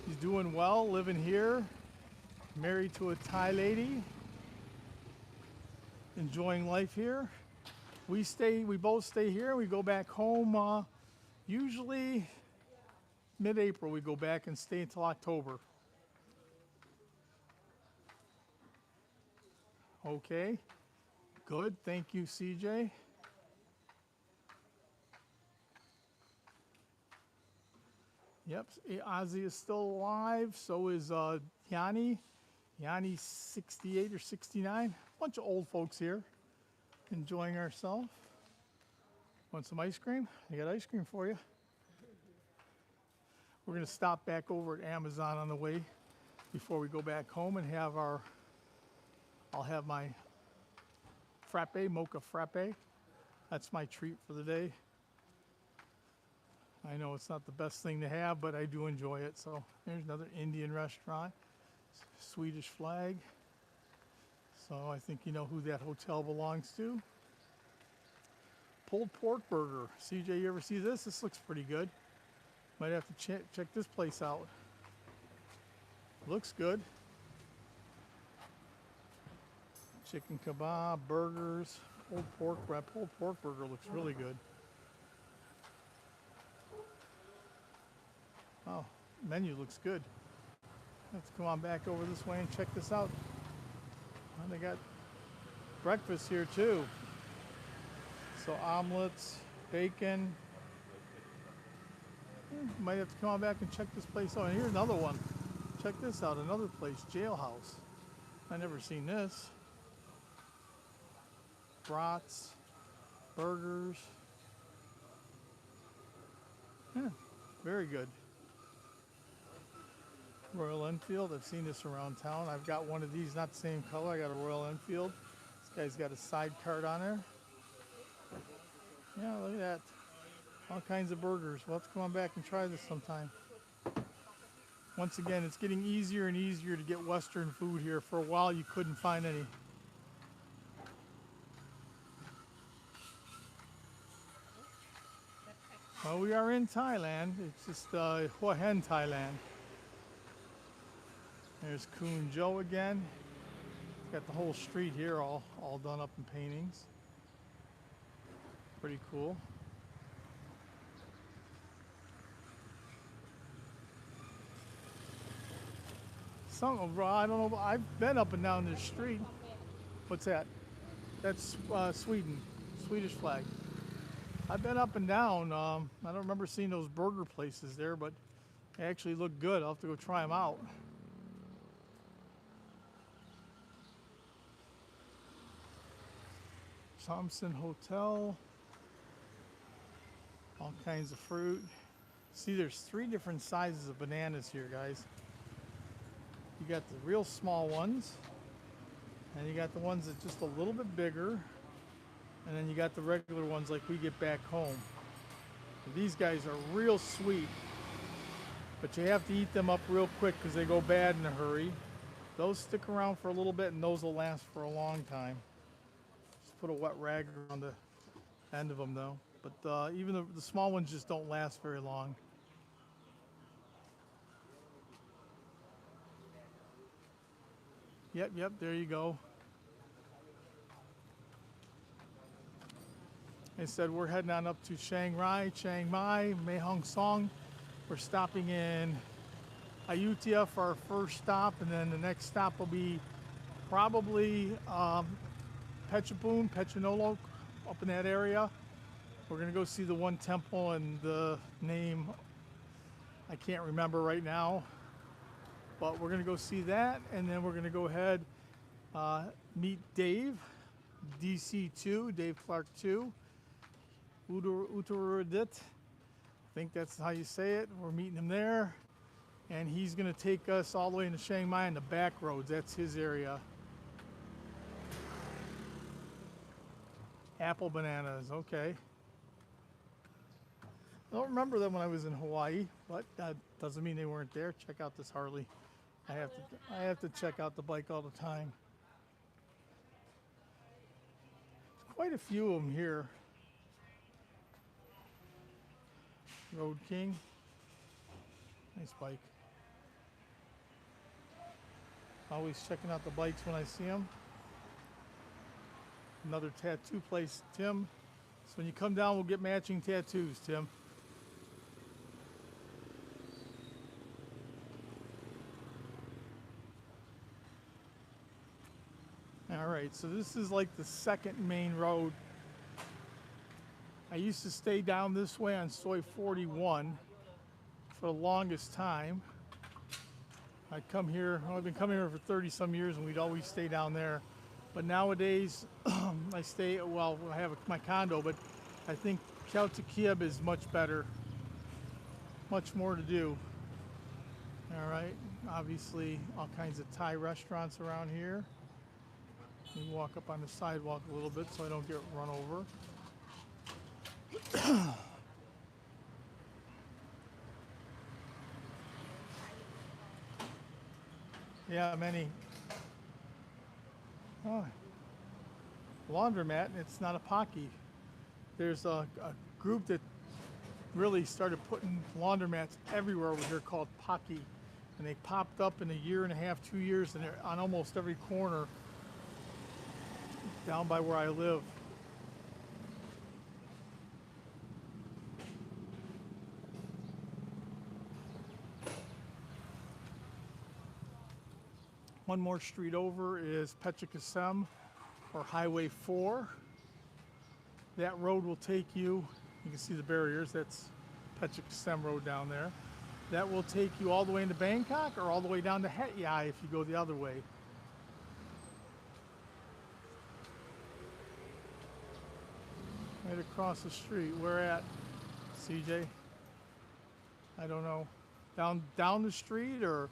He's doing well, living here, married to a Thai lady, enjoying life here. We both stay here. We go back home usually mid-April. We go back and stay until October. Okay, good. Thank you, CJ. Yep, Ozzy is still alive. So is Yanni. Yanni's 68 or 69. Bunch of old folks here, enjoying ourselves. Want some ice cream? I got ice cream for you. We're gonna stop back over at Amazon on the way before we go back home and have I'll have my frappe, mocha frappe. That's my treat for the day. I know it's not the best thing to have, but I do enjoy it. So there's another Indian restaurant, Swedish flag. So I think you know who that hotel belongs to. Pulled pork burger. CJ, you ever see this? This looks pretty good. Might have to check this place out. Looks good. Chicken kebab, burgers, pulled pork wrap. Pulled pork burger looks really good. Oh, menu looks good. Let's come on back over this way and check this out. Oh, they got breakfast here too. So omelets, bacon. Might have to come on back and check this place out. And here's another one. Check this out, another place, Jailhouse. I never seen this. Brats, burgers. Yeah, very good. Royal Enfield, I've seen this around town. I've got one of these, not the same color. I got a Royal Enfield. This guy's got a side cart on there. Yeah, look at that. All kinds of burgers. We'll have to come on back and try this sometime. Once again, it's getting easier and easier to get Western food here. For a while, you couldn't find any. Well, we are in Thailand. It's just Hua Hin, Thailand. There's Kun Joe again. Got the whole street here all done up in paintings. Pretty cool. I don't know. I've been up and down this street. What's that? That's Sweden, Swedish flag. I've been up and down. I don't remember seeing those burger places there, but they actually look good. I'll have to go try them out. Thompson Hotel. All kinds of fruit. See, there's 3 different sizes of bananas here, guys. You got the real small ones, and you got the ones that just a little bit bigger, and then you got the regular ones like we get back home. And these guys are real sweet, but you have to eat them up real quick because they go bad in a hurry. Those stick around for a little bit, and those will last for a long time. Just put a wet rag around the end of them though. But even the small ones just don't last very long. Yep, there you go. I said we're heading on up to Chiang Mai, Mae Hong Son. We're stopping in Ayutthaya for our first stop, and then the next stop will be probably Pechonolo, up in that area. We're gonna go see the one temple, and the name I can't remember right now. But we're going to go see that, and then we're going to go ahead, meet Dave, DC2, Dave Clark 2, Uttaradit. I think that's how you say it. We're meeting him there, and he's going to take us all the way into Chiang Mai on the back roads. That's his area. Apple bananas, okay. I don't remember them when I was in Hawaii, but that doesn't mean they weren't there. Check out this Harley. I have to check out the bike all the time. There's quite a few of them here. Road King. Nice bike. Always checking out the bikes when I see them. Another tattoo place, Tim. So when you come down, we'll get matching tattoos, Tim. All right, so this is like the second main road. I used to stay down this way on Soi 41 for the longest time. I'd come here, I've been coming here for 30 some years, and we'd always stay down there. But nowadays, I stay, well, I have my condo, but I think Kautokeab is much better, much more to do. All right, obviously all kinds of Thai restaurants around here. You walk up on the sidewalk a little bit so I don't get run over. Yeah, many. Oh, laundromat, it's not a Pocky. There's a group that really started putting laundromats everywhere over here called Pocky. And they popped up in a year and a half, 2 years, and they're on almost every corner down by where I live. One more street over is Pechakasem, or Highway 4. that road will take you, you can see the barriers, that's Pechik Road down there. That will take you all the way into Bangkok or all the way down to Het Yai if you go the other way. Right across the street. Where at, CJ? I don't know. Down the street, or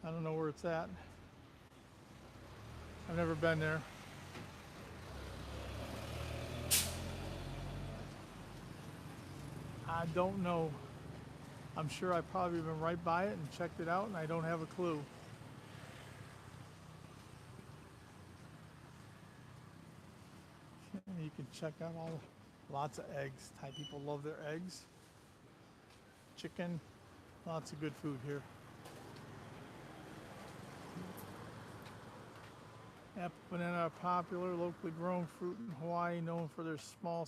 I don't know where it's at. I've never been there. I don't know. I'm sure I've probably been right by it and checked it out, and I don't have a clue. You can check out lots of eggs. Thai people love their eggs. Chicken, lots of good food here. Apple, banana are popular, locally grown fruit in Hawaii, known for their small.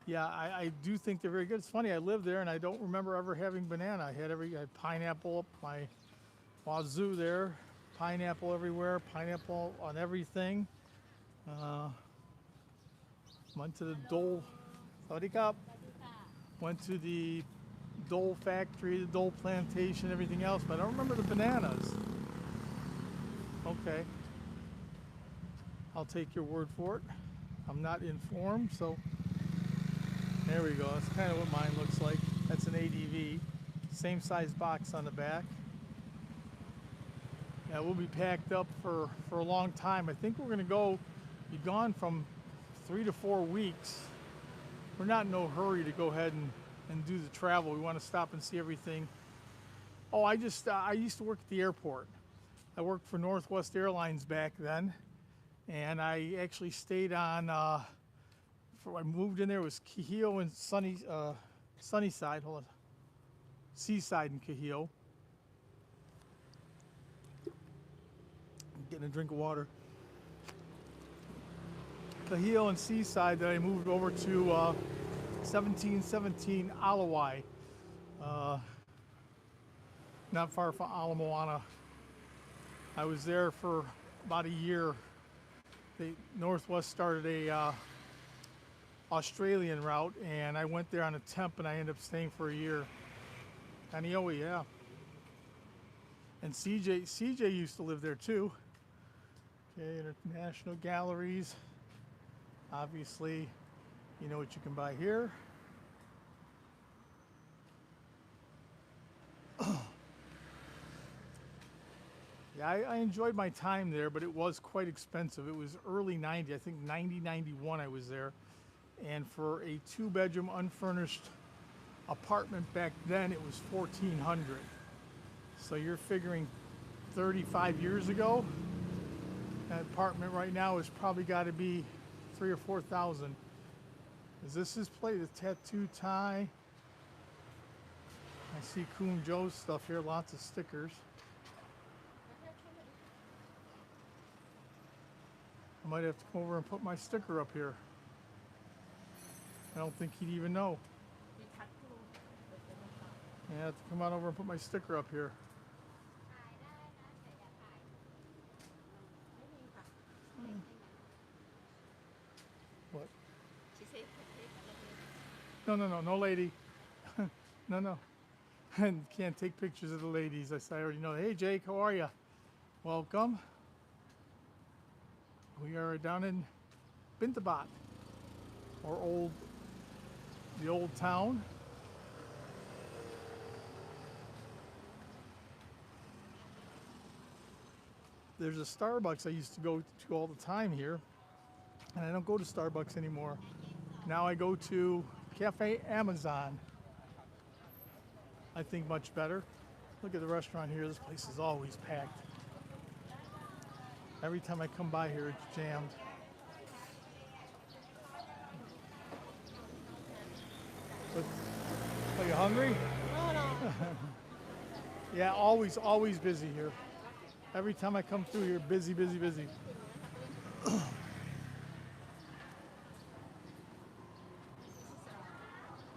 Yeah, I do think they're very good. It's funny, I lived there and I don't remember ever having banana. I had pineapple up my wazoo there, pineapple everywhere, pineapple on everything. Went to the Dole, Sawadee Cup. Went to the Dole factory, the Dole plantation, everything else, but I don't remember the bananas. Okay. I'll take your word for it. I'm not informed, so there we go. That's kind of what mine looks like. That's an ADV. Same size box on the back. Yeah, we'll be packed up for a long time. I think we're gonna be gone from 3 to 4 weeks. We're not in no hurry to go ahead and do the travel. We want to stop and see everything. Oh, I used to work at the airport. I worked for Northwest Airlines back then, and I actually stayed on. I moved in there. It was Kihio and Sunnyside. Hold on, Seaside and Kihio. I'm getting a drink of water. Kihio and Seaside. That I moved over to 1717 Alawai, not far from Ala Moana. I was there for about a year. Northwest started a Australian route, and I went there on a temp, and I ended up staying for a year. Mauihowey, yeah. And CJ used to live there too. Okay, International Galleries. Obviously, you know what you can buy here. Yeah, I enjoyed my time there, but it was quite expensive. It was early 90, I think 90, 91 I was there. And for a 2-bedroom unfurnished apartment back then, it was $1,400. So you're figuring 35 years ago, that apartment right now has probably got to be $3,000 or $4,000. Is this his place? The tattoo tie. I see Kun Joe's stuff here, lots of stickers. I might have to come over and put my sticker up here. I don't think he'd even know. I have to come on over and put my sticker up here. What? No, lady. No. Can't take pictures of the ladies. I already know. Hey, Jake, how are you? Welcome. We are down in Bintabaht, or the old town. There's a Starbucks I used to go to all the time here, and I don't go to Starbucks anymore. Now I go to Cafe Amazon. I think much better. Look at the restaurant here. This place is always packed. Every time I come by here, it's jammed. Are you hungry? No. Yeah, always busy here. Every time I come through here, busy.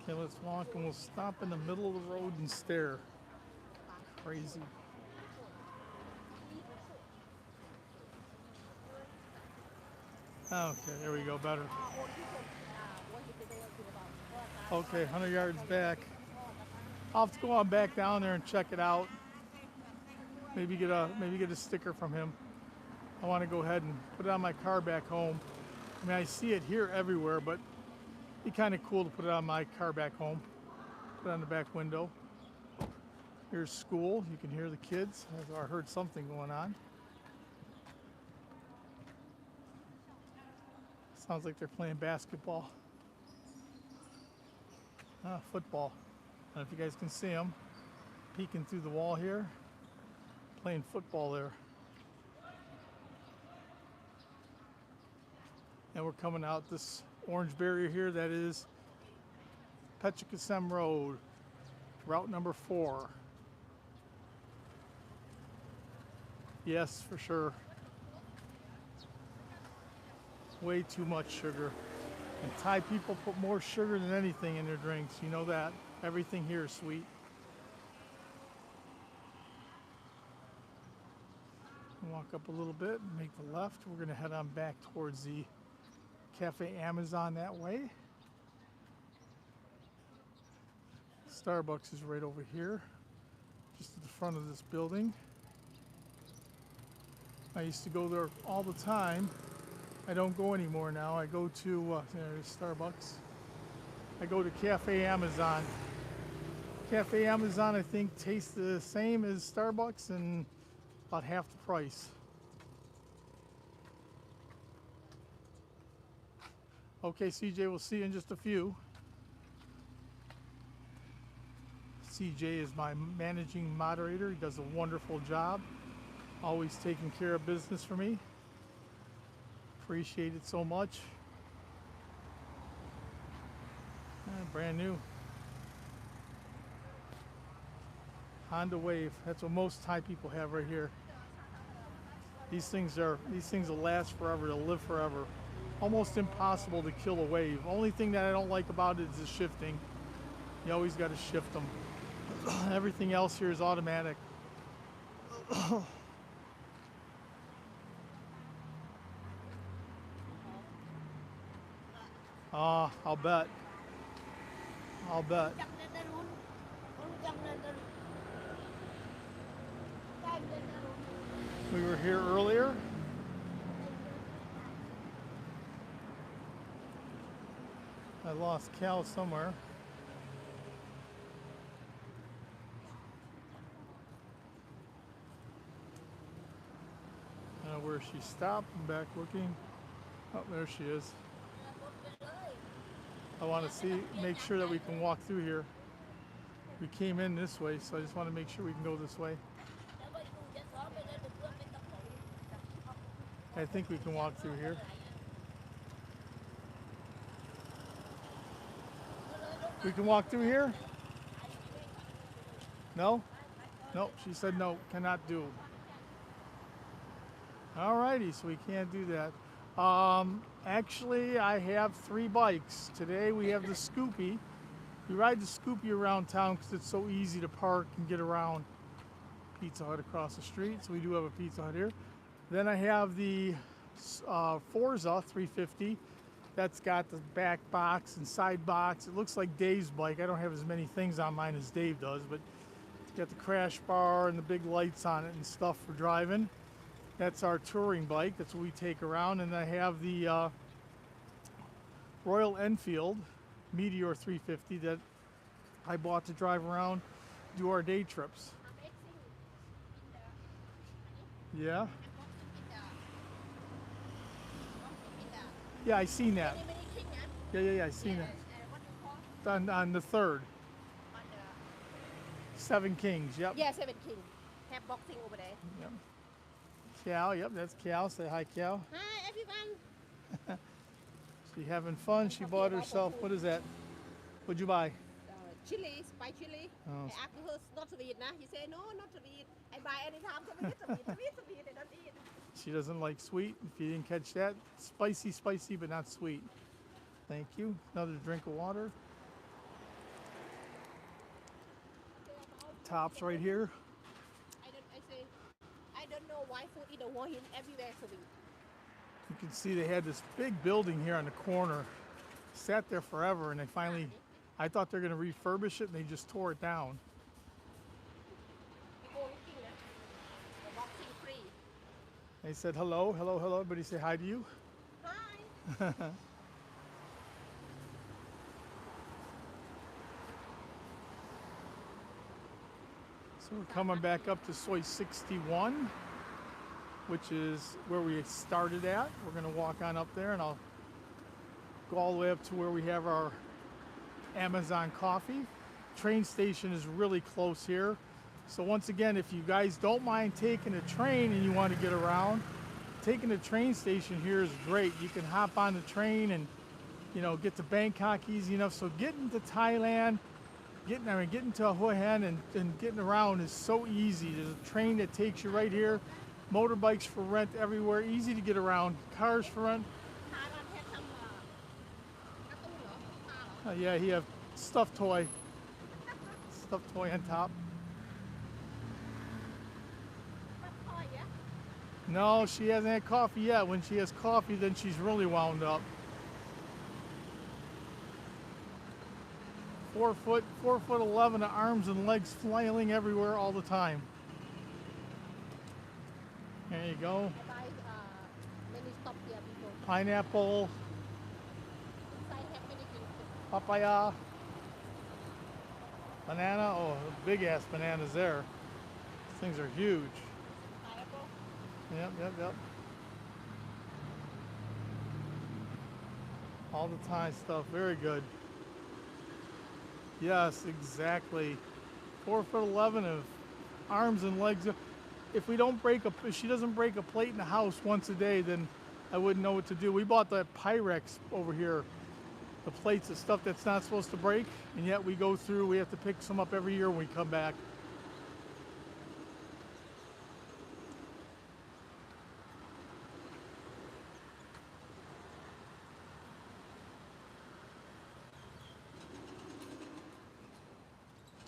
Okay, let's walk, and we'll stop in the middle of the road and stare. Crazy. Okay, there we go, better. โอนที่คนโอนที่ไปโดนคือเปล่าเพราะว่าตา Okay, 100 yards back. I'll have to go on back down there and check it out. Maybe get a sticker from him. I want to go ahead and put it on my car back home. I mean, I see it here everywhere, but it'd be kind of cool to put it on my car back home. Put it on the back window. Here's school. You can hear the kids. I heard something going on. Sounds like they're playing basketball. Football. I don't know if you guys can see them peeking through the wall here. Playing football there. And we're coming out this orange barrier here. That is Petchikasem Road, route number 4. Yes, for sure. Way too much sugar. And Thai people put more sugar than anything in their drinks. You know that. Everything here is sweet. Walk up a little bit, make the left. We're going to head on back towards the Cafe Amazon that way. Starbucks is right over here, just at the front of this building. I used to go there all the time. I don't go anymore now. I go to, there's Starbucks. I go to Cafe Amazon. Cafe Amazon, I think, tastes the same as Starbucks and about half the price. Okay, CJ, we'll see you in just a few. CJ is my managing moderator. He does a wonderful job. Always taking care of business for me. Appreciate it so much. Brand new. Honda Wave. That's what most Thai people have right here. These things will last forever. They'll live forever. Almost impossible to kill a wave. Only thing that I don't like about it is the shifting. You always got to shift them. Everything else here is automatic. I'll bet. I'll bet. We were here earlier. I lost Cal somewhere. I don't know where she stopped. I'm back looking. Oh, there she is. I want to make sure that we can walk through here. We came in this way, so I just want to make sure we can go this way. I think we can walk through here. We can walk through here? No? Nope, she said no, cannot do. Alrighty, so we can't do that. Actually, I have 3 bikes. Today we have the Scoopy. We ride the Scoopy around town because it's so easy to park and get around. Pizza Hut across the street, so we do have a Pizza Hut here. Then I have the Forza 350. That's got the back box and side box. It looks like Dave's bike. I don't have as many things on mine as Dave does, but it's got the crash bar and the big lights on it and stuff for driving. That's our touring bike. That's what we take around. And I have the Royal Enfield Meteor 350 that I bought to drive around, do our day trips. Yeah? Yeah, I seen that. Yeah, I seen that. On the 3rd. 7 Kings, yep. Yeah, 7 King. Have boxing over there. Yep. Cal, yep, that's Cal. Say hi, Cal. Hi, everyone. She having fun. She bought herself, what is that? What'd you buy? Chili, spicy chili. Oh. I asked her, not sweet, nah. He said, no, not sweet. I buy anytime, so we get sweet, they don't eat. She doesn't like sweet. If you didn't catch that, spicy, but not sweet. Thank you. Another drink of water. Tops right here. I don't know why food in the Hua Hin everywhere sweet. You can see they had this big building here on the corner. Sat there forever, and they finally, I thought they're going to refurbish it, and they just tore it down. People looking at the boxing free. They said hello, hello, hello. Everybody say hi to you. Hi. So we're coming back up to Soi 61, which is where we started at. We're going to walk on up there, and I'll go all the way up to where we have our Amazon coffee. Train station is really close here. So once again, if you guys don't mind taking a train and you want to get around, taking the train station here is great. You can hop on the train and, you know, get to Bangkok easy enough. So getting to Thailand, getting to Hua Hin and getting around is so easy. There's a train that takes you right here. Motorbikes for rent everywhere, easy to get around. Cars for rent. Thailand has some cartoon, no? Yeah, he have stuffed toy. Stuffed toy on top. Oh, yeah. No, she hasn't had coffee yet. When she has coffee, then she's really wound up. 4'11" of arms and legs flailing everywhere all the time. There you go. Many stop here before. Pineapple, Inside have many things. papaya, banana. Oh, big ass bananas there. These things are huge. Pineapple. Yep. All the time stuff. Very good. Yes, exactly. 4'11" of arms and legs. If she doesn't break a plate in the house once a day, then I wouldn't know what to do. We bought that Pyrex over here, the plates of stuff that's not supposed to break, and yet we have to pick some up every year when we come back.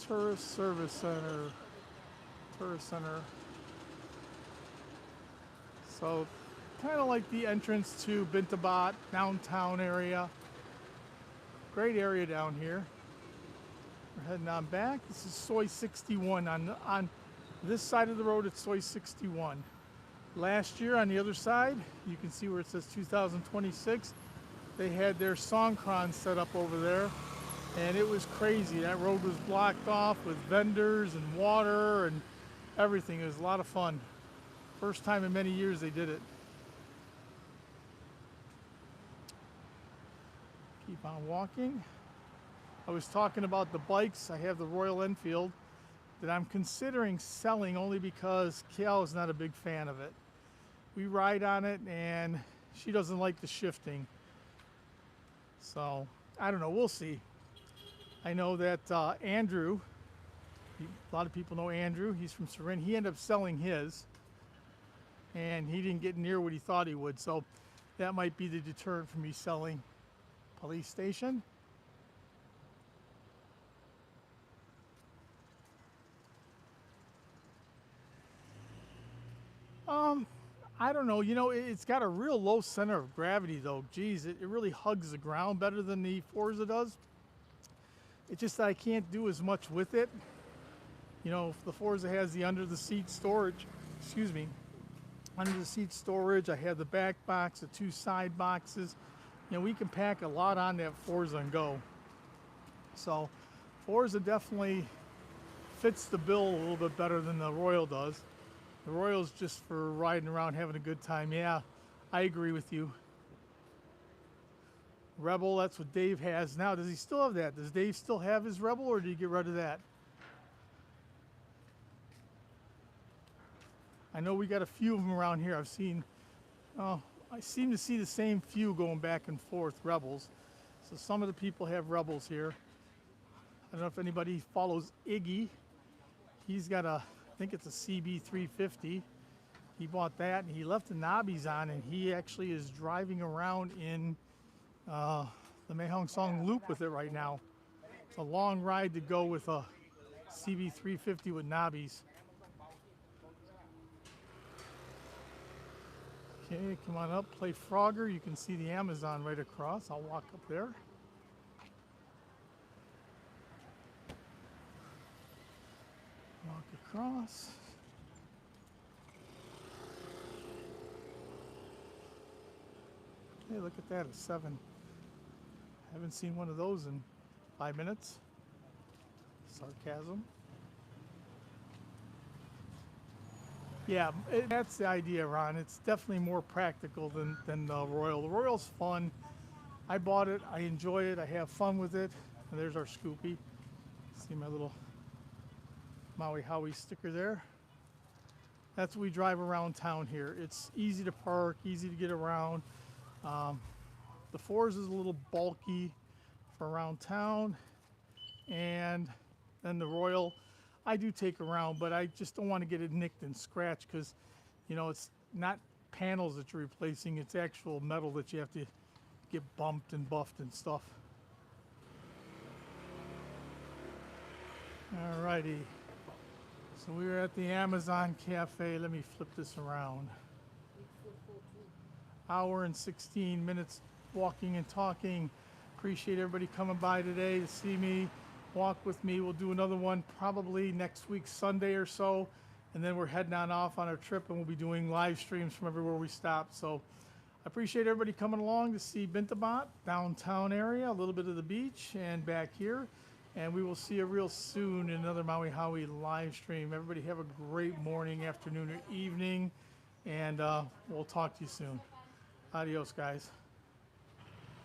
Tourist Service Center. Tourist Center. So, kind of like the entrance to Bintabaht, downtown area. Great area down here. We're heading on back. This is Soi 61. On this side of the road, it's Soi 61. Last year, on the other side, you can see where it says 2026. They had their Songkran set up over there. And it was crazy. That road was blocked off with vendors and water and everything. It was a lot of fun. First time in many years they did it. Keep on walking. I was talking about the bikes. I have the Royal Enfield that I'm considering selling only because Kiao is not a big fan of it. We ride on it and she doesn't like the shifting. So, I don't know. We'll see. I know that Andrew, a lot of people know Andrew, he's from Surin. He ended up selling his, and he didn't get near what he thought he would. So that might be the deterrent for me selling. Police station. I don't know. You know, it's got a real low center of gravity, though. Geez, it really hugs the ground better than the Forza does. It's just that I can't do as much with it. You know, the Forza has the under the seat storage. Excuse me. Under the seat storage. I have the back box, the two side boxes. You know, we can pack a lot on that Forza and go. So, Forza definitely fits the bill a little bit better than the Royal does. The Royal's just for riding around, having a good time. Yeah, I agree with you. Rebel, that's what Dave has now. Does he still have that? Does Dave still have his Rebel, or did he get rid of that? I know we got a few of them around here. I seem to see the same few going back and forth, Rebels. So some of the people have Rebels here. I don't know if anybody follows Iggy. He's got I think it's a CB350. He bought that and he left the knobbies on, and he actually is driving around in the Mae Song Loop with it right now. It's a long ride to go with a CB350 with knobbies. Okay, come on up, play Frogger. You can see the Amazon right across. I'll walk up there. Walk across. Hey, look at that, a 7. Haven't seen one of those in 5 minutes. Sarcasm. Yeah, that's the idea, Ron. It's definitely more practical than the Royal. The Royal's fun. I bought it. I enjoy it. I have fun with it. And there's our Scoopy. See my little Mauihowey sticker there. That's what we drive around town here. It's easy to park, easy to get around. The Forza is a little bulky for around town. And then the Royal, I do take around, but I just don't want to get it nicked and scratched because, you know, it's not panels that you're replacing, it's actual metal that you have to get bumped and buffed and stuff. Alrighty, so we were at the Amazon Cafe. Let me flip this around. Hour and 16 minutes walking and talking. Appreciate everybody coming by today to see me, walk with me. We'll do another one probably next week, Sunday or so. And then we're heading on off on our trip and we'll be doing live streams from everywhere we stop. So I appreciate everybody coming along to see Bintabaht, downtown area, a little bit of the beach and back here. And we will see you real soon in another Mauihowey live stream. Everybody have a great morning, afternoon, or evening. And we'll talk to you soon. Adios, guys.